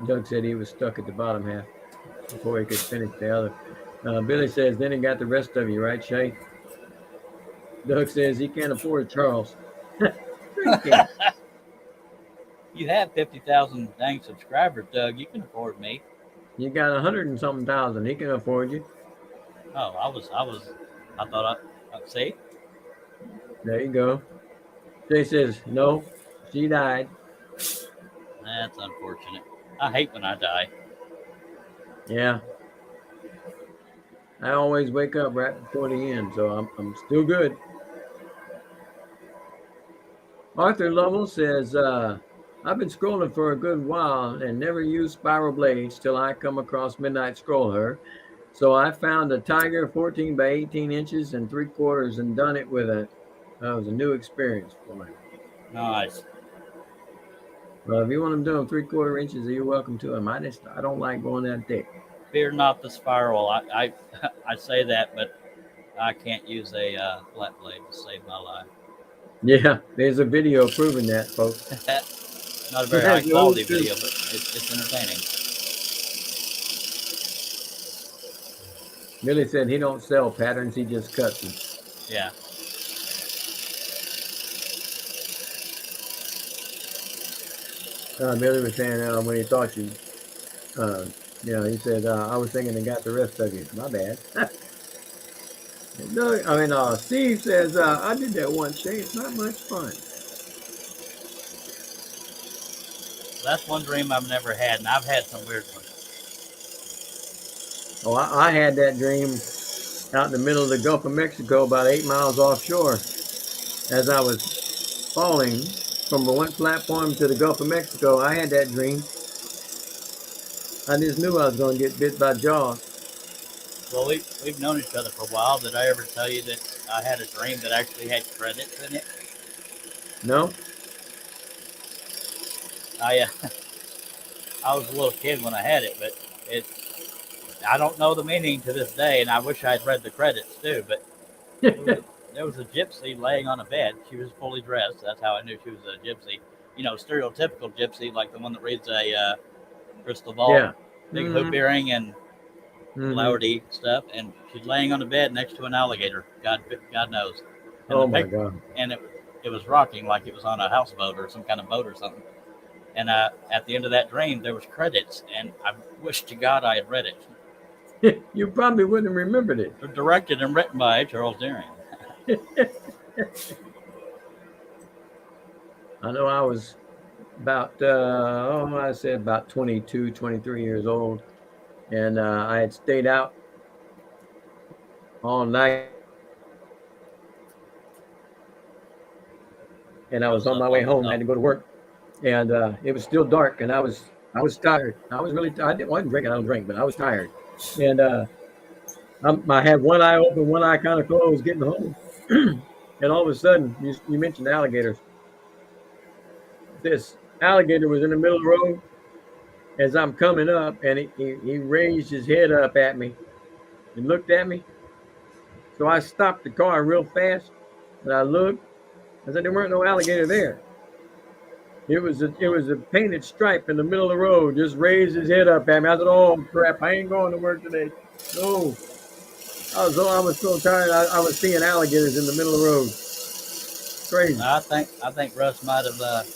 Doug said he was stuck at the bottom half before he could finish the other. Billy says, then he got the rest of you, right, Shay? Doug says he can't afford Charles. You have 50,000 dang subscribers, Doug. You can afford me. You got 100 and something thousand. He can afford you. Oh, I thought see? There you go. Shay says, no, she died. That's unfortunate. I hate when I die. Yeah. I always wake up right before the end, so I'm still good. Arthur Lovell says, I've been scrolling for a good while and never used spiral blades till I come across Midnight Scroller. So I found a Tiger 14 by 18 inches and 3/4 and done it with it was a new experience for me. Nice. Well, if you want them doing 3/4 inches, you're welcome to them. I don't like going that thick. Fear not the spiral. I say that, but I can't use a flat blade to save my life. Yeah, there's a video proving that, folks. Not a very high quality video, but it's entertaining. Billy said he don't sell patterns, he just cuts them. Yeah. Billy was saying when he thought you, he said, I was thinking they got the rest of you. My bad. Steve says, I did that once, Shay. It's not much fun. that's one dream I've never had, and I've had some weird ones. Oh, I had that dream out in the middle of the Gulf of Mexico, about 8 miles offshore, as I was falling from one platform to the Gulf of Mexico. I had that dream. I just knew I was going to get bit by jaws. Well, we've known each other for a while. Did I ever tell you that I had a dream that actually had credits in it? No? I I was a little kid when I had it, but it I don't know the meaning to this day, and I wish I'd read the credits too. But there was a gypsy laying on a bed. She was fully dressed. That's how I knew she was a gypsy. You know, stereotypical gypsy, like the one that reads a crystal ball, Yeah. big hoop earring, and Mm-hmm. flowery stuff. And she's laying on a bed next to an alligator. God knows. And Oh my God. and it was rocking like it was on a houseboat or some kind of boat or something. And at the end of that dream, there was credits, and I wish to God I had read it. You probably wouldn't have remembered it. Directed and written by Charles Deering. I know I was about, I said about 22, 23 years old. And I had stayed out all night. And I was on my way home. I had to go to work. And it was still dark. And I was tired. I was really tired. I wasn't drinking. I don't drink, but I was tired. And I had one eye open, one eye kind of closed getting home. And all of a sudden, you mentioned alligators. This alligator was in the middle of the road as I'm coming up, and he raised his head up at me and looked at me. So I stopped the car real fast, and I looked. I said there weren't no alligator there. It was a painted stripe in the middle of the road. Just raised his head up at me. I said, "Oh crap! I ain't going to work today." No, I was so tired. I was seeing alligators in the middle of the road. Crazy. I think Russ might have been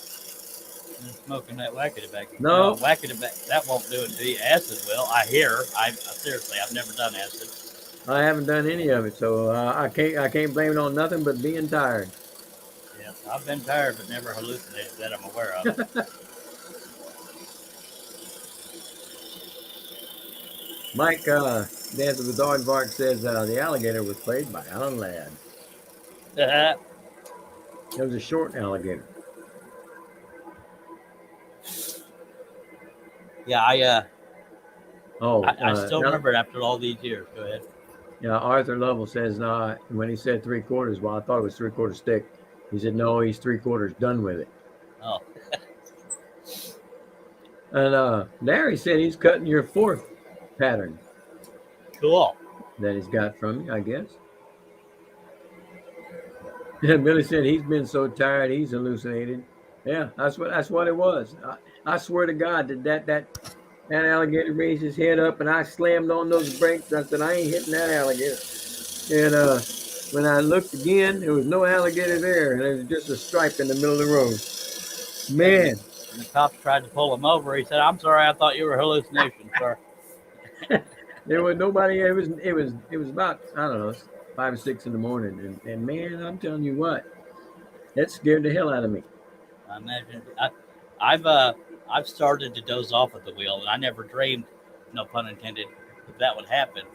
smoking that wackety backy. No, wackety back that won't do it to you. Acid will. I hear. I seriously, I've never done acid. I haven't done any of it, so I can't blame it on nothing but being tired. Yeah, I've been tired, but never hallucinated that I'm aware of. Mike, Dance of the Dog Bark says the alligator was played by Alan Ladd. It was a short alligator. Yeah, I still remember it after all these years. Go ahead. Yeah, Arthur Lovell says when he said 3/4, well, I thought it was 3/4 stick. He said no, he's 3/4 done with it. Oh. And Larry said he's cutting your fourth pattern. Cool. That he's got from you, I guess. Yeah, Billy said he's been so tired he's hallucinated. Yeah, that's what it was. I swear to God that alligator raised his head up and I slammed on those brakes. I said I ain't hitting that alligator. And when I looked again, there was no alligator there, and there was just a stripe in the middle of the road. Man. And the cops tried to pull him over. He said, "I'm sorry, I thought you were hallucinations, sir." There was nobody. It was about, I don't know, 5 or 6 in the morning, and man, I'm telling you what, that scared the hell out of me. I imagine I've started to doze off at the wheel, and I never dreamed, no pun intended, that would happen.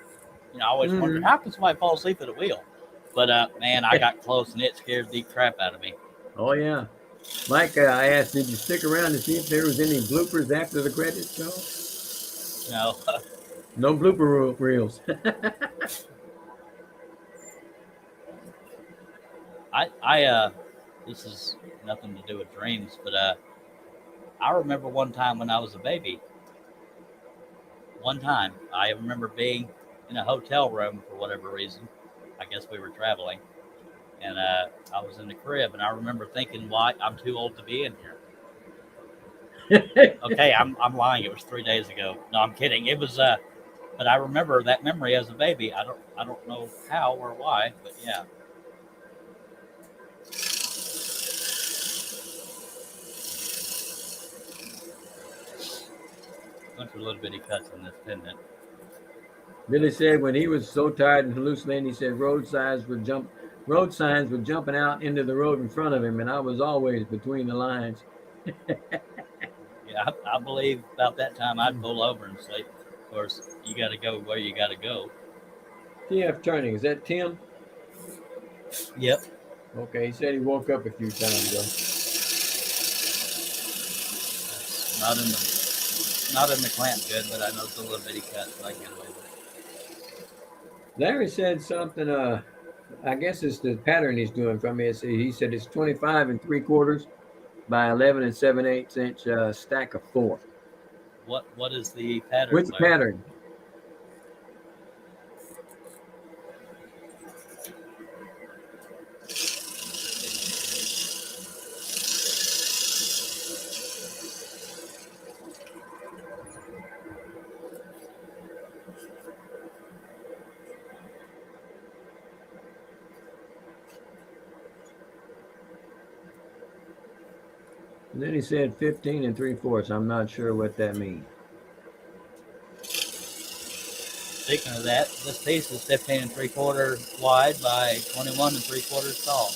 You know, I always wondered how can somebody fall asleep at a wheel. But man, I got close, and it scared the crap out of me. Oh yeah, Mike, I asked, did you stick around to see if there was any bloopers after the credits? No. No blooper reels. This is nothing to do with dreams, but I remember one time when I was a baby. One time, I remember being in a hotel room for whatever reason. I guess we were traveling, and I was in the crib, and I remember thinking, "Why I'm too old to be in here." Okay, I'm lying. It was 3 days ago. No, I'm kidding. It was but I remember that memory as a baby. I don't know how or why, but yeah. Bunch of little bitty cuts in this pendant. Billy said when he was so tired and hallucinating, he said road signs were jumping out into the road in front of him, and I was always between the lines. Yeah, I believe about that time I'd pull over and sleep. Of course, you got to go where you got to go. TF Turning, is that Tim? Yep. Okay, he said he woke up a few times though. Not in the clamp good, but I know it's a little bitty cut, so I can get away with it. Larry said something. I guess it's the pattern he's doing from me. He said it's 25 3/4 by 11 7/8 inch stack of 4. What is the pattern? Which Larry? pattern? And then he said 15 3/4. I'm not sure what that means. Speaking of that, this piece is 15 3/4 wide by 21 3/4 tall.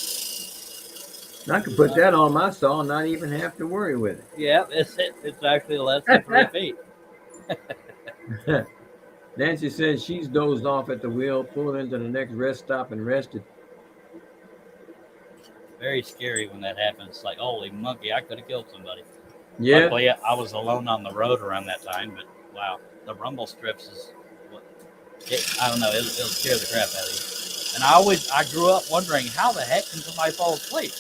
I could put that on my saw and not even have to worry with it. Yeah, it's actually less than 3 feet. Nancy says she's dozed off at the wheel, pulled into the next rest stop and rested. Very scary when that happens. It's like, holy monkey, I could have killed somebody. Yeah. Luckily, I was alone on the road around that time, but wow, the rumble strips is what I don't know. It'll scare the crap out of you. And I grew up wondering how the heck can somebody fall asleep?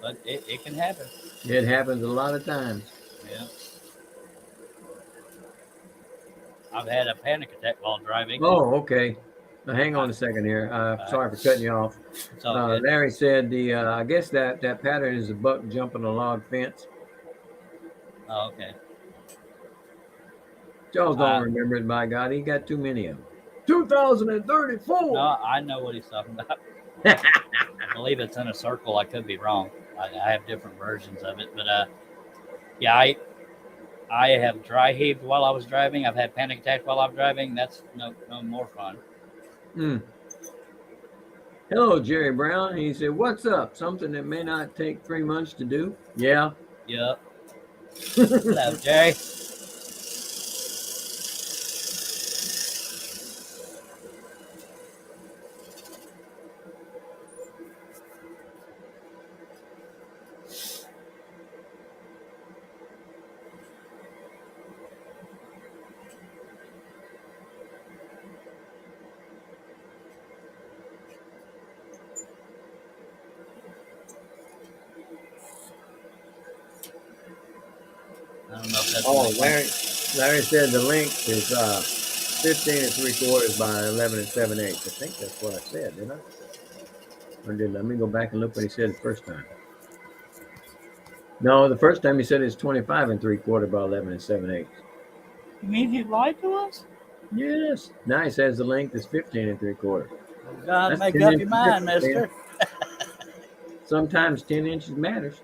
But it can happen. It happens a lot of times. Yeah. I've had a panic attack while driving. Oh, okay. Now, hang on a second here. Sorry for cutting you off. Larry said I guess that pattern is a buck jumping a log fence. Oh, okay. Charles don't remember it, by God. He got too many of them. 2034. No, I know what he's talking about. I believe it's in a circle. I could be wrong. I have different versions of it, but yeah, I have dry heaved while I was driving. I've had panic attacks while I'm driving. That's no more fun. Hello, Jerry Brown. He said, "What's up? Something that may not take 3 months to do." Yeah. Yep. Hello, Jerry. I don't know if that's Larry said the length is 15 3/4 by 11 7/8. I think that's what I said, didn't I? Or let me go back and look what he said the first time. No, the first time he said it's 25 3/4 by 11 7/8. You mean he lied to us? Yes. Now he says the length is 15 3/4. You gotta make up your mind, mister. Sometimes 10 inches matters.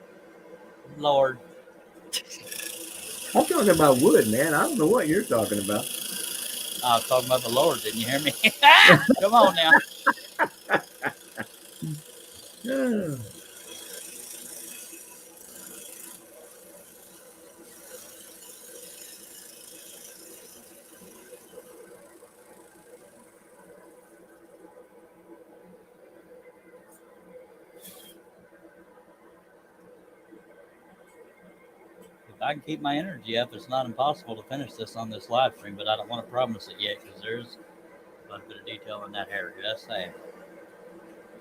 Lord. I'm talking about wood, man. I don't know what you're talking about. I was talking about the Lord. Didn't you hear me? Come on now. If I can keep my energy up, it's not impossible to finish this on this live stream, but I don't want to promise it yet because there's a bit of detail in that hair. Just saying.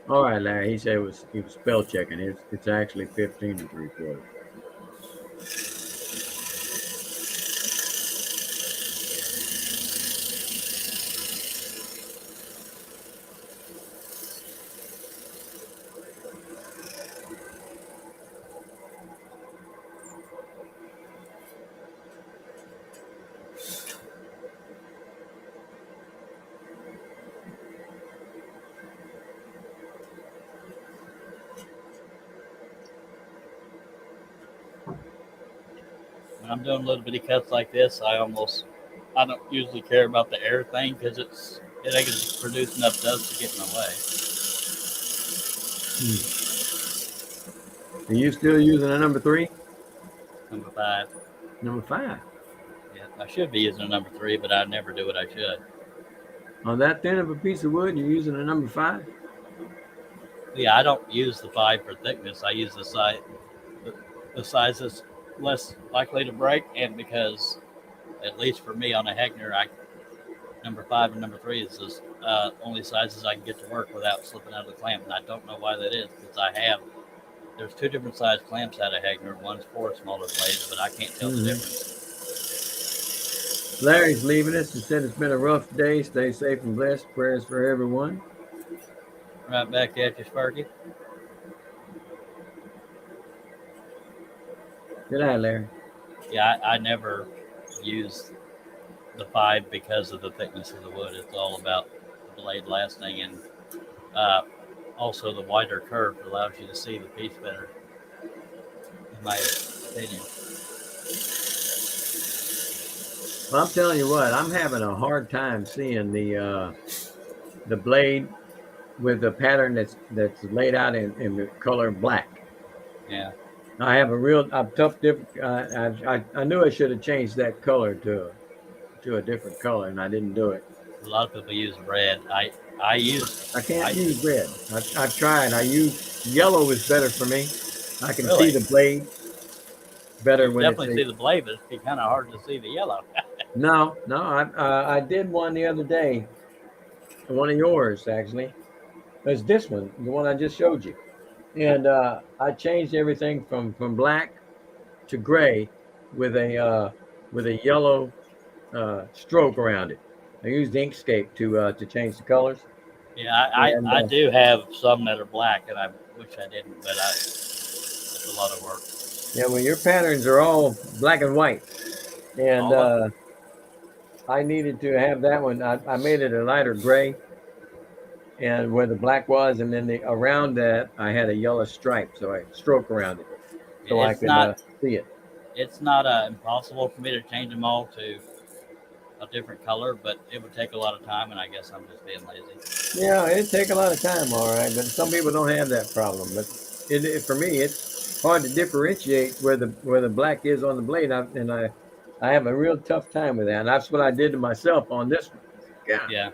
All right, Larry. He said he was spell checking. It's actually 15 3/4. When I'm doing little bitty cuts like this, I don't usually care about the air thing because it ain't gonna produce enough dust to get in the way. Are you still using a number 3? Number 5. Number 5. Yeah, I should be using a number 3, but I never do what I should. On that thin of a piece of wood, you're using a number 5? Yeah, I don't use the 5 for thickness. I use the size that's less likely to break, and because at least for me on a Heckner, number 5 and number 3 is the only sizes I can get to work without slipping out of the clamp, and I don't know why that is because there's 2 different size clamps out of Heckner. One's for smaller blades, but I can't tell the difference. Larry's leaving us and said it's been a rough day. Stay safe and blessed. Prayers for everyone. Right back at you, Sparky. Good night, Larry. Yeah, I never use the 5 because of the thickness of the wood. It's all about the blade lasting, and also the wider curve allows you to see the piece better, in my opinion. Well, I'm telling you what, I'm having a hard time seeing the blade with the pattern that's laid out in the color black. Yeah. I have a tough I knew I should have changed that color to a different color, and I didn't do it. A lot of people use red. I can't use red. I've tried. I use yellow is better for me. I can Really? see the blade better when definitely see the blade, but it's kind of hard to see the yellow. No, I did one the other day. One of yours, actually. It's this one, the one I just showed you. And I changed everything from black to gray with a yellow stroke around it. I used Inkscape to change the colors. Yeah, I do have some that are black, and I wish I didn't, but it's a lot of work. Yeah, well, your patterns are all black and white, and I needed to have that one. I made it a lighter gray, and where the black was, and then around that I had a yellow stripe, so I stroke around it, so I could see it. It's not impossible for me to change them all to a different color, but it would take a lot of time, and I guess I'm just being lazy. Yeah, it'd take a lot of time, all right, but some people don't have that problem. But for me, it's hard to differentiate where the black is on the blade, and I have a real tough time with that. And that's what I did to myself on this one. Yeah.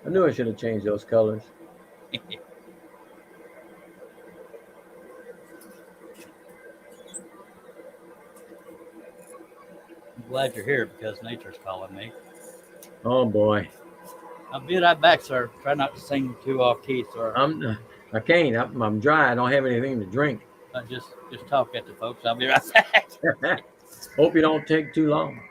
I knew I should have changed those colors. I'm glad you're here because nature's calling me. Oh boy. I'll be right back, sir. Try not to sing too off key, sir. I can't. I'm dry. I don't have anything to drink. Just talk at the folks. I'll be right back. Hope you don't take too long.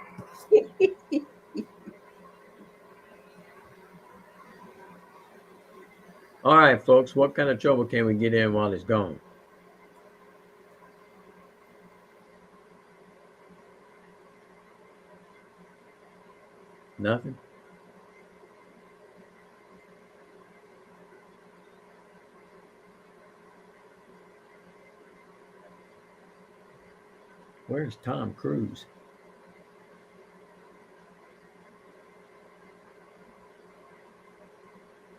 All right, folks. What kind of trouble can we get in while it's gone? Nothing. Where's Tom Cruise?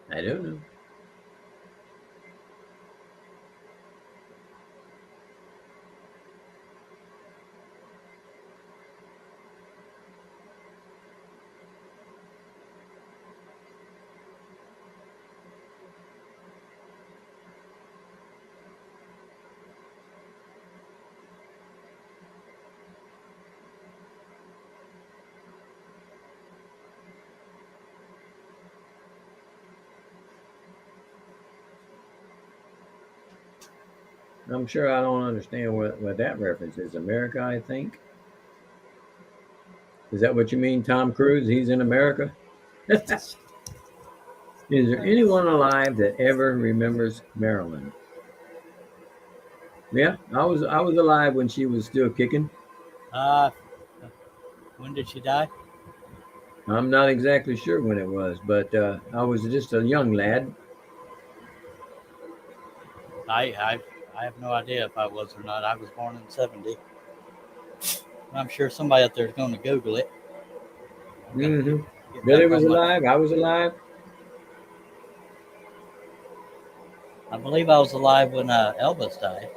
I don't know. I'm sure I don't understand what that reference is. America, I think. Is that what you mean, Tom Cruise? He's in America? Is there anyone alive that ever remembers Marilyn? Yeah, I was alive when she was still kicking. When did she die? I'm not exactly sure when it was, but I was just a young lad. I have no idea if I was or not. I was born in 70. I'm sure somebody out there is going to Google it. Mm-hmm. Billy was alive. I was alive. I believe I was alive when Elvis died.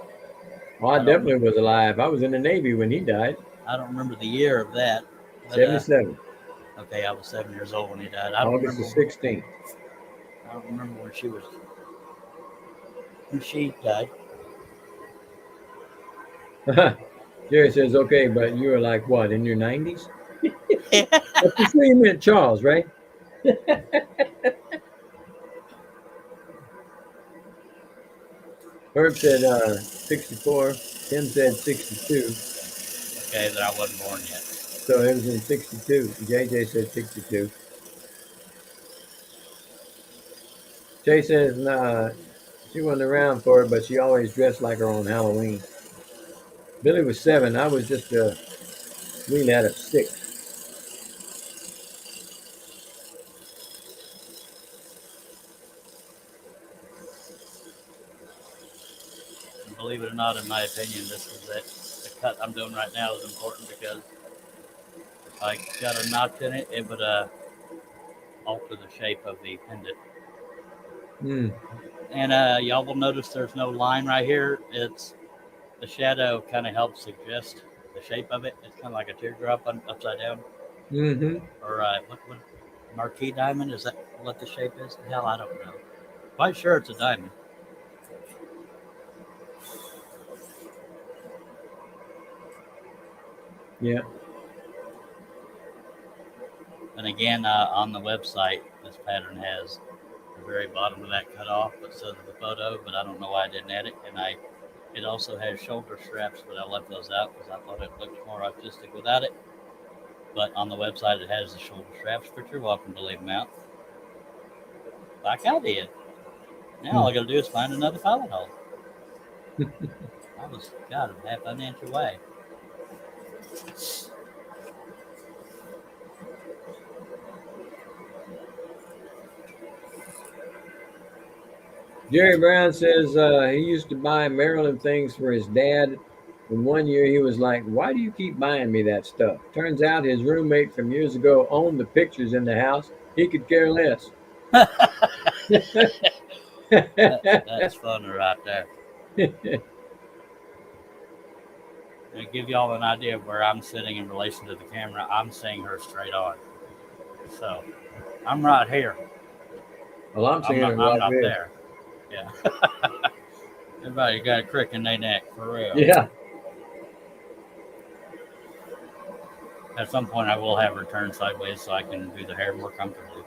Well, I definitely was alive. I was in the Navy when he died. I don't remember the year of that. But, 77. okay, I was 7 years old when he died. I don't August the remember. 16th. I don't remember when she died. Jerry says, okay, but you were like what, in your 90s? But for sure you meant Charles, right? Herb said 64. Tim said 62. Okay, then I wasn't born yet. So it was in 62. JJ said 62. Jay says, nah, she wasn't around for it, but she always dressed like her on Halloween. Billy was 7. I was just a wee lad of 6. And believe it or not, in my opinion, the cut I'm doing right now is important because if I got a notch in it, it would alter the shape of the pendant. Mm. And y'all will notice there's no line right here. It's the shadow kind of helps suggest the shape of it. It's kind of like a teardrop upside down, Mm-hmm. or what marquee diamond? Is that what the shape is? Hell, I don't know. Quite sure it's a diamond. Yeah. And again, on the website, this pattern has the very bottom of that cut off, but so does the photo. But I don't know why I didn't add it. And it also has shoulder straps, but I left those out because I thought it looked more artistic without it. But on the website, it has the shoulder straps, but you're welcome to leave them out, like I did. Now all I got to do is find another pilot hole. I was, God, half an inch away. Jerry Brown says he used to buy Marilyn things for his dad. And one year he was like, why do you keep buying me that stuff? Turns out his roommate from years ago owned the pictures in the house. He could care less. That's fun right there. To give y'all an idea of where I'm sitting in relation to the camera, I'm seeing her straight on. So I'm right here. Well, I'm seeing it I'm like not this. there. Yeah. Everybody got a crick in their neck, for real. Yeah. At some point, I will have her turn sideways so I can do the hair more comfortably.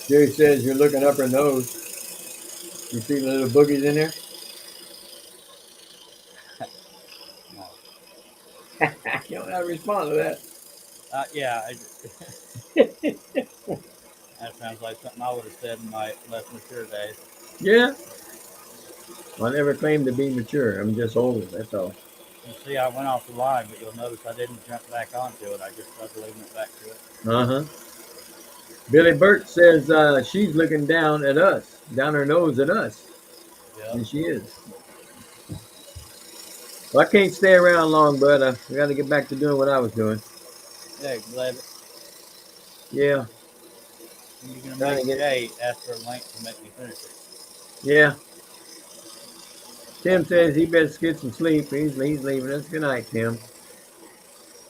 Jerry says you're looking up her nose. You see the little boogies in there? You don't have to respond to that. Yeah, that sounds like something I would have said in my less mature days. Yeah. I never claimed to be mature. I'm just older. That's all. You see, I went off the line, but you'll notice I didn't jump back onto it. I just started leaving it back to it. Uh-huh. Billy Burt says she's looking down at us, down her nose at us. Yeah. And she is. Well, I can't stay around long, bud. I got to get back to doing what I was doing. Hey, glad. Yeah. You're going to Trying make to get. Jay ask for a link to make me finish it. Yeah. Tim says he best get some sleep. He's leaving us. Good night, Tim.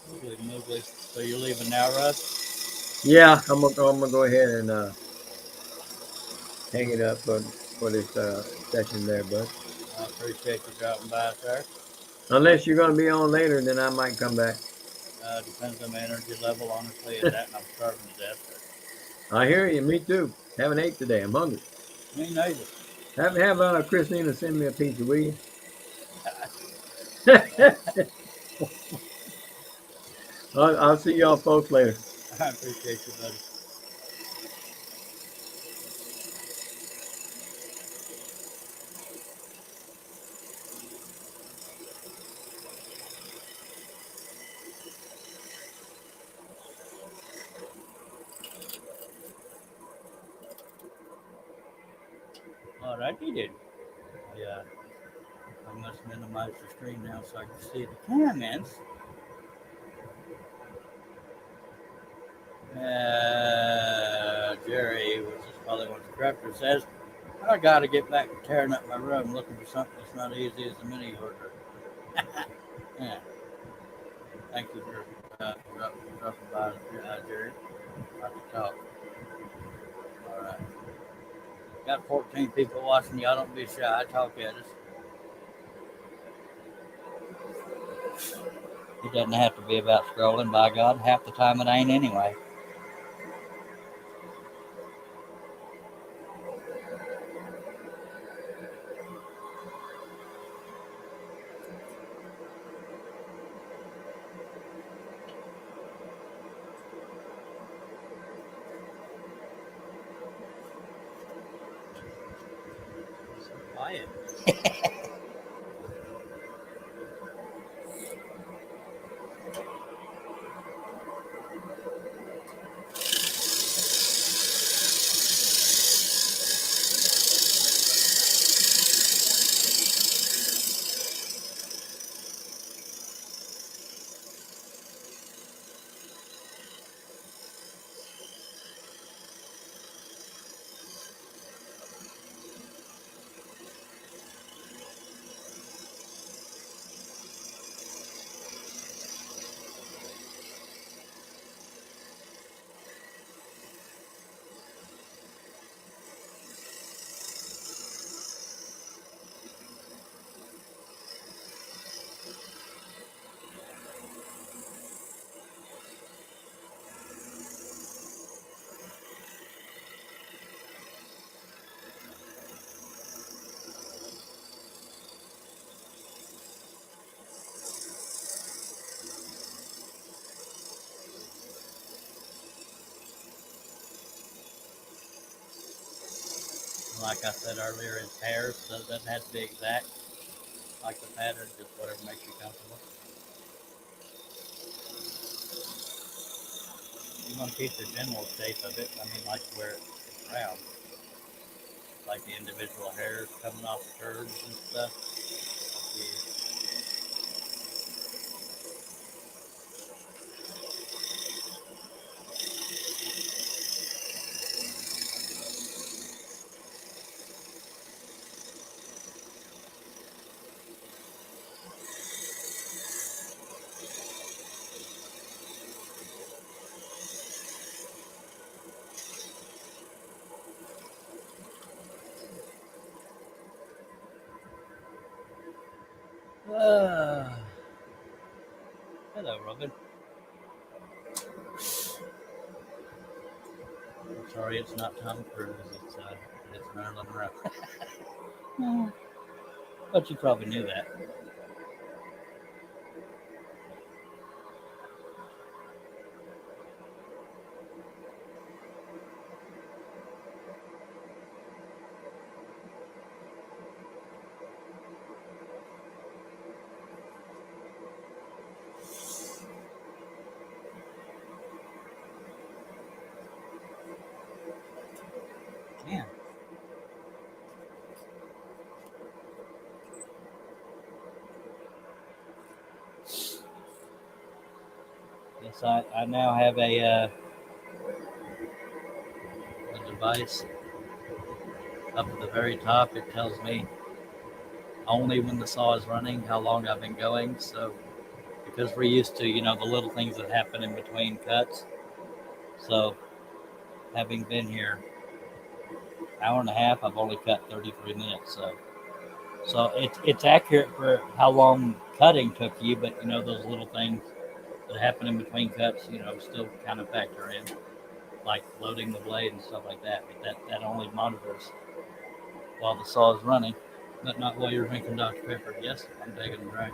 Oogly moogly. So you're leaving now, Russ? Yeah, I'm gonna go ahead and hang it up for this session there, bud. I appreciate you dropping by, sir. Unless you're gonna be on later, then I might come back. Depends on my energy level, honestly, at that, and I'm starving to death. I hear you. Me too. Haven't ate today. I'm hungry. Me neither. Have Christina send me a pizza, will you? I'll see y'all folks later. I appreciate you, buddy. All right, you did. Yeah. I must minimize the screen now so I can see the comments. Jerry, which is probably what the director says, I got to get back to tearing up my room looking for something that's not easy as a mini order. Yeah. Thank you for dropping by, Jerry. I can talk. All right. Got 14 people watching. Y'all don't be shy. Talk at us. It doesn't have to be about scrolling. By God, half the time it ain't anyway. So quiet. Like I said earlier, it's hairs, so it doesn't have to be exact. Like the pattern, just whatever makes you comfortable. You want to keep the general shape of it. I mean, like where it's round, like the individual hairs coming off the curves and stuff. Hello, Robin. I'm sorry, it's not Tom Cruise. It's Marilyn Monroe. But you probably knew that. Man. Yes, I now have a device up at the very top. It tells me only when the saw is running how long I've been going. So because we're used to, the little things that happen in between cuts. So having been here hour and a half, I've only cut 33 minutes. So it's accurate for how long cutting took you, but those little things that happen in between cuts, still kind of factor in, like loading the blade and stuff like that. But that only monitors while the saw is running, but not while you're drinking Dr. Pepper. Yes, I'm taking a drink.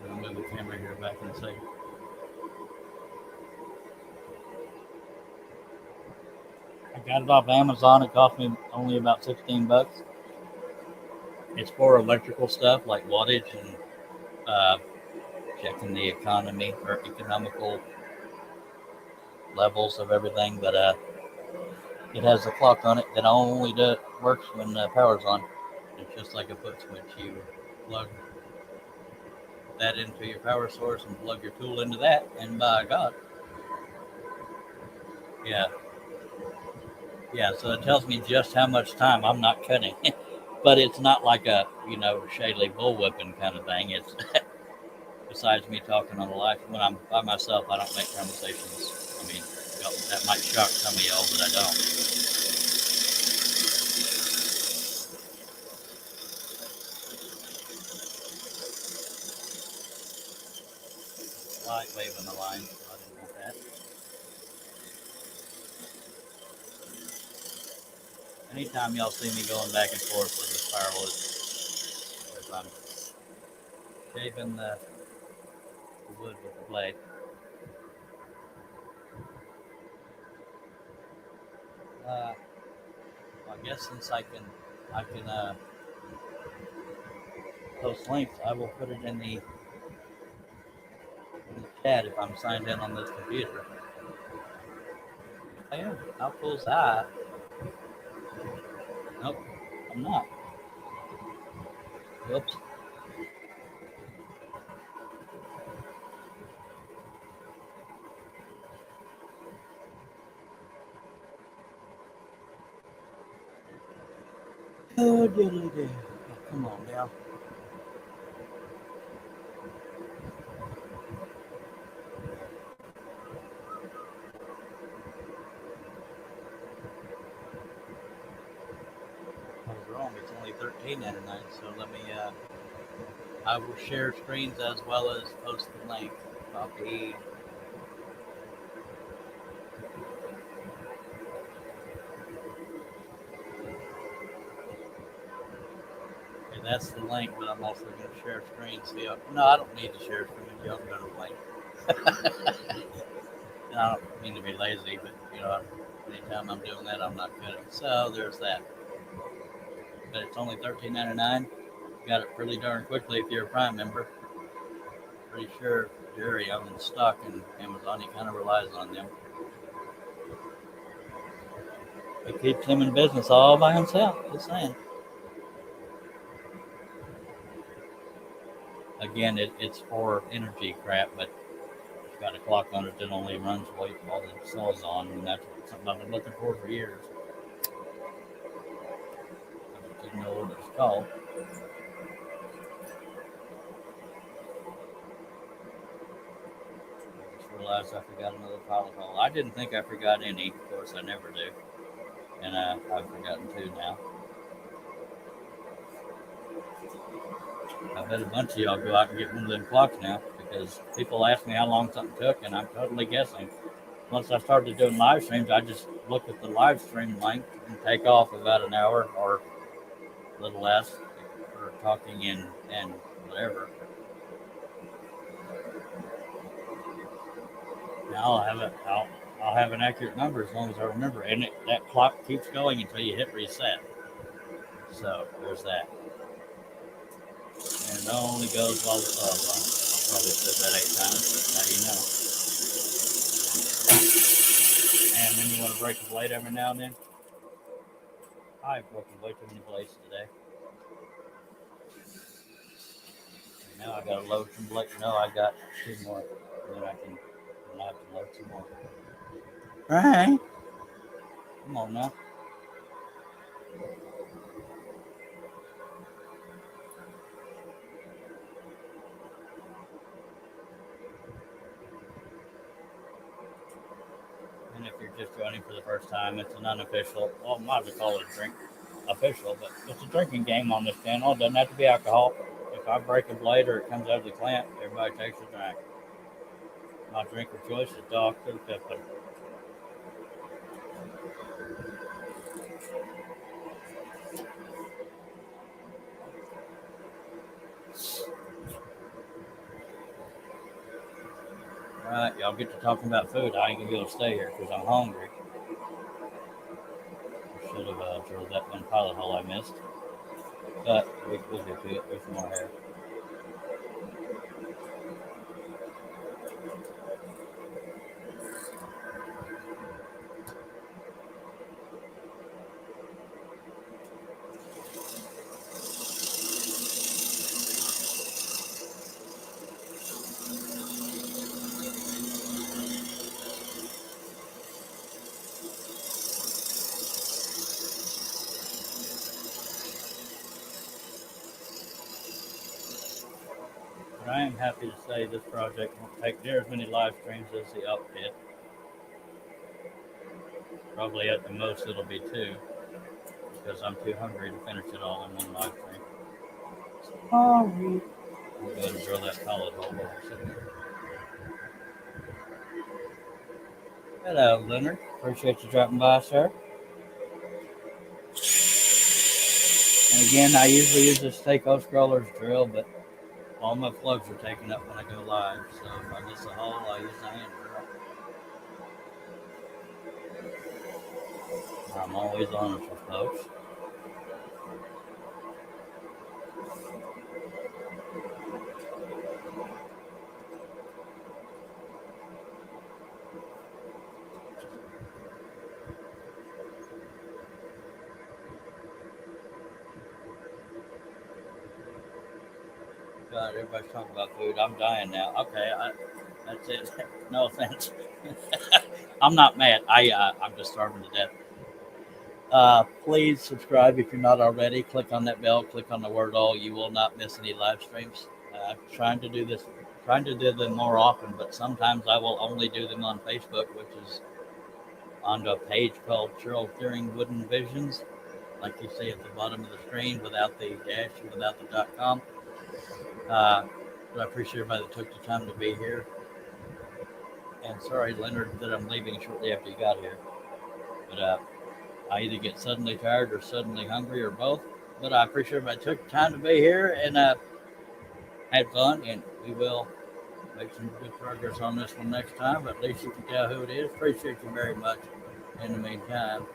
I'm gonna move the camera here back in a second. I got it off Amazon. It cost me only about $16. It's for electrical stuff like wattage and checking the economy or economical levels of everything. But it has a clock on it that only works when the power's on. It's just like a foot switch. You plug that into your power source and plug your tool into that, and by God, yeah, yeah. So it tells me just how much time I'm not cutting, but it's not like a shady bullwhipping kind of thing. It's besides me talking on the live when I'm by myself, I don't make conversations. I mean, that might shock some of y'all, but I don't. Light waving the line, so I didn't want that. Anytime y'all see me going back and forth with the spiral, it's because I'm shaving the wood with the blade. Uh, I guess since I can post links, I will put it in the chat if I'm signed in on this computer. I am. How cool is that? Nope, I'm not. Whoops. Oh, diddly-do. Come on now. I was wrong. It's only $13.99. So let me. I will share screens as well as post the link. Copy. Okay, that's the link, but I'm also going to share screens. No, I don't need to share screens. Y'all can go to the link. And I don't mean to be lazy, but anytime I'm doing that, I'm not cutting. So there's that. But it's only $13.99. Got it pretty darn quickly if you're a Prime member. Pretty sure Jerry owns stock in Amazon. He kind of relies on them. It keeps him in business all by himself. Just saying. Again, it's for energy crap, but it's got a clock on it that only runs while the cell's on, and that's something I've been looking for years. I just didn't know what it's called. I just realized I forgot another pilot hole. I didn't think I forgot any. Of course, I never do. And I've forgotten two now. I bet a bunch of y'all go out and get one of them clocks now because people ask me how long something took, and I'm totally guessing. Once I started doing live streams, I just look at the live stream length and take off about an hour or a little less for talking and whatever. Now I'll have an accurate number as long as I remember, and that clock keeps going until you hit reset. So there's that. And it only goes while the cell's on. Probably said that 8 times, but now you know. And then you want to break a blade every now and then. I've broken way too many blades today. And now I got to load some blades. No, I got 2 more. And then I have to load some more. All right. Come on now. And if you're just joining for the first time, it's an unofficial, well, might as well call it a drink official, but it's a drinking game on this channel. It doesn't have to be alcohol. If I break a blade or it comes out of the clamp, everybody takes a drink. My drink of choice is Dr. Pepper. All right, y'all get to talking about food. I ain't gonna be able to stay here because I'm hungry. I should have drilled that one pilot hole I missed. But we'll get to it. There's more here. But I am happy to say this project won't take near as many live streams as the up pit. Probably at the most it'll be 2 because I'm too hungry to finish it all in one live stream. Sorry. I'll go ahead and drill that pellet hole over sitting there. Hello, Leonard. Appreciate you dropping by, sir. And again, I usually use this Seiko scroller's drill, but all my plugs are taken up when I go live. So if I miss a hole, I use the hand drill. I'm always honest with folks. God, everybody's talking about food. I'm dying now. Okay, that's it. No offense. I'm not mad. I'm just starving to death. Please subscribe if you're not already. Click on that bell. Click on the word all. You will not miss any live streams. Trying to do them more often, but sometimes I will only do them on Facebook, which is on a page called Cheryl Clearing Wooden Visions, like you see at the bottom of the screen, without the dash and without the .com. But I appreciate everybody that took the time to be here. And sorry, Leonard, that I'm leaving shortly after you got here. But I either get suddenly tired or suddenly hungry or both. But I appreciate everybody took the time to be here and had fun. And we will make some good progress on this one next time. But at least you can tell who it is. Appreciate you very much. In the meantime,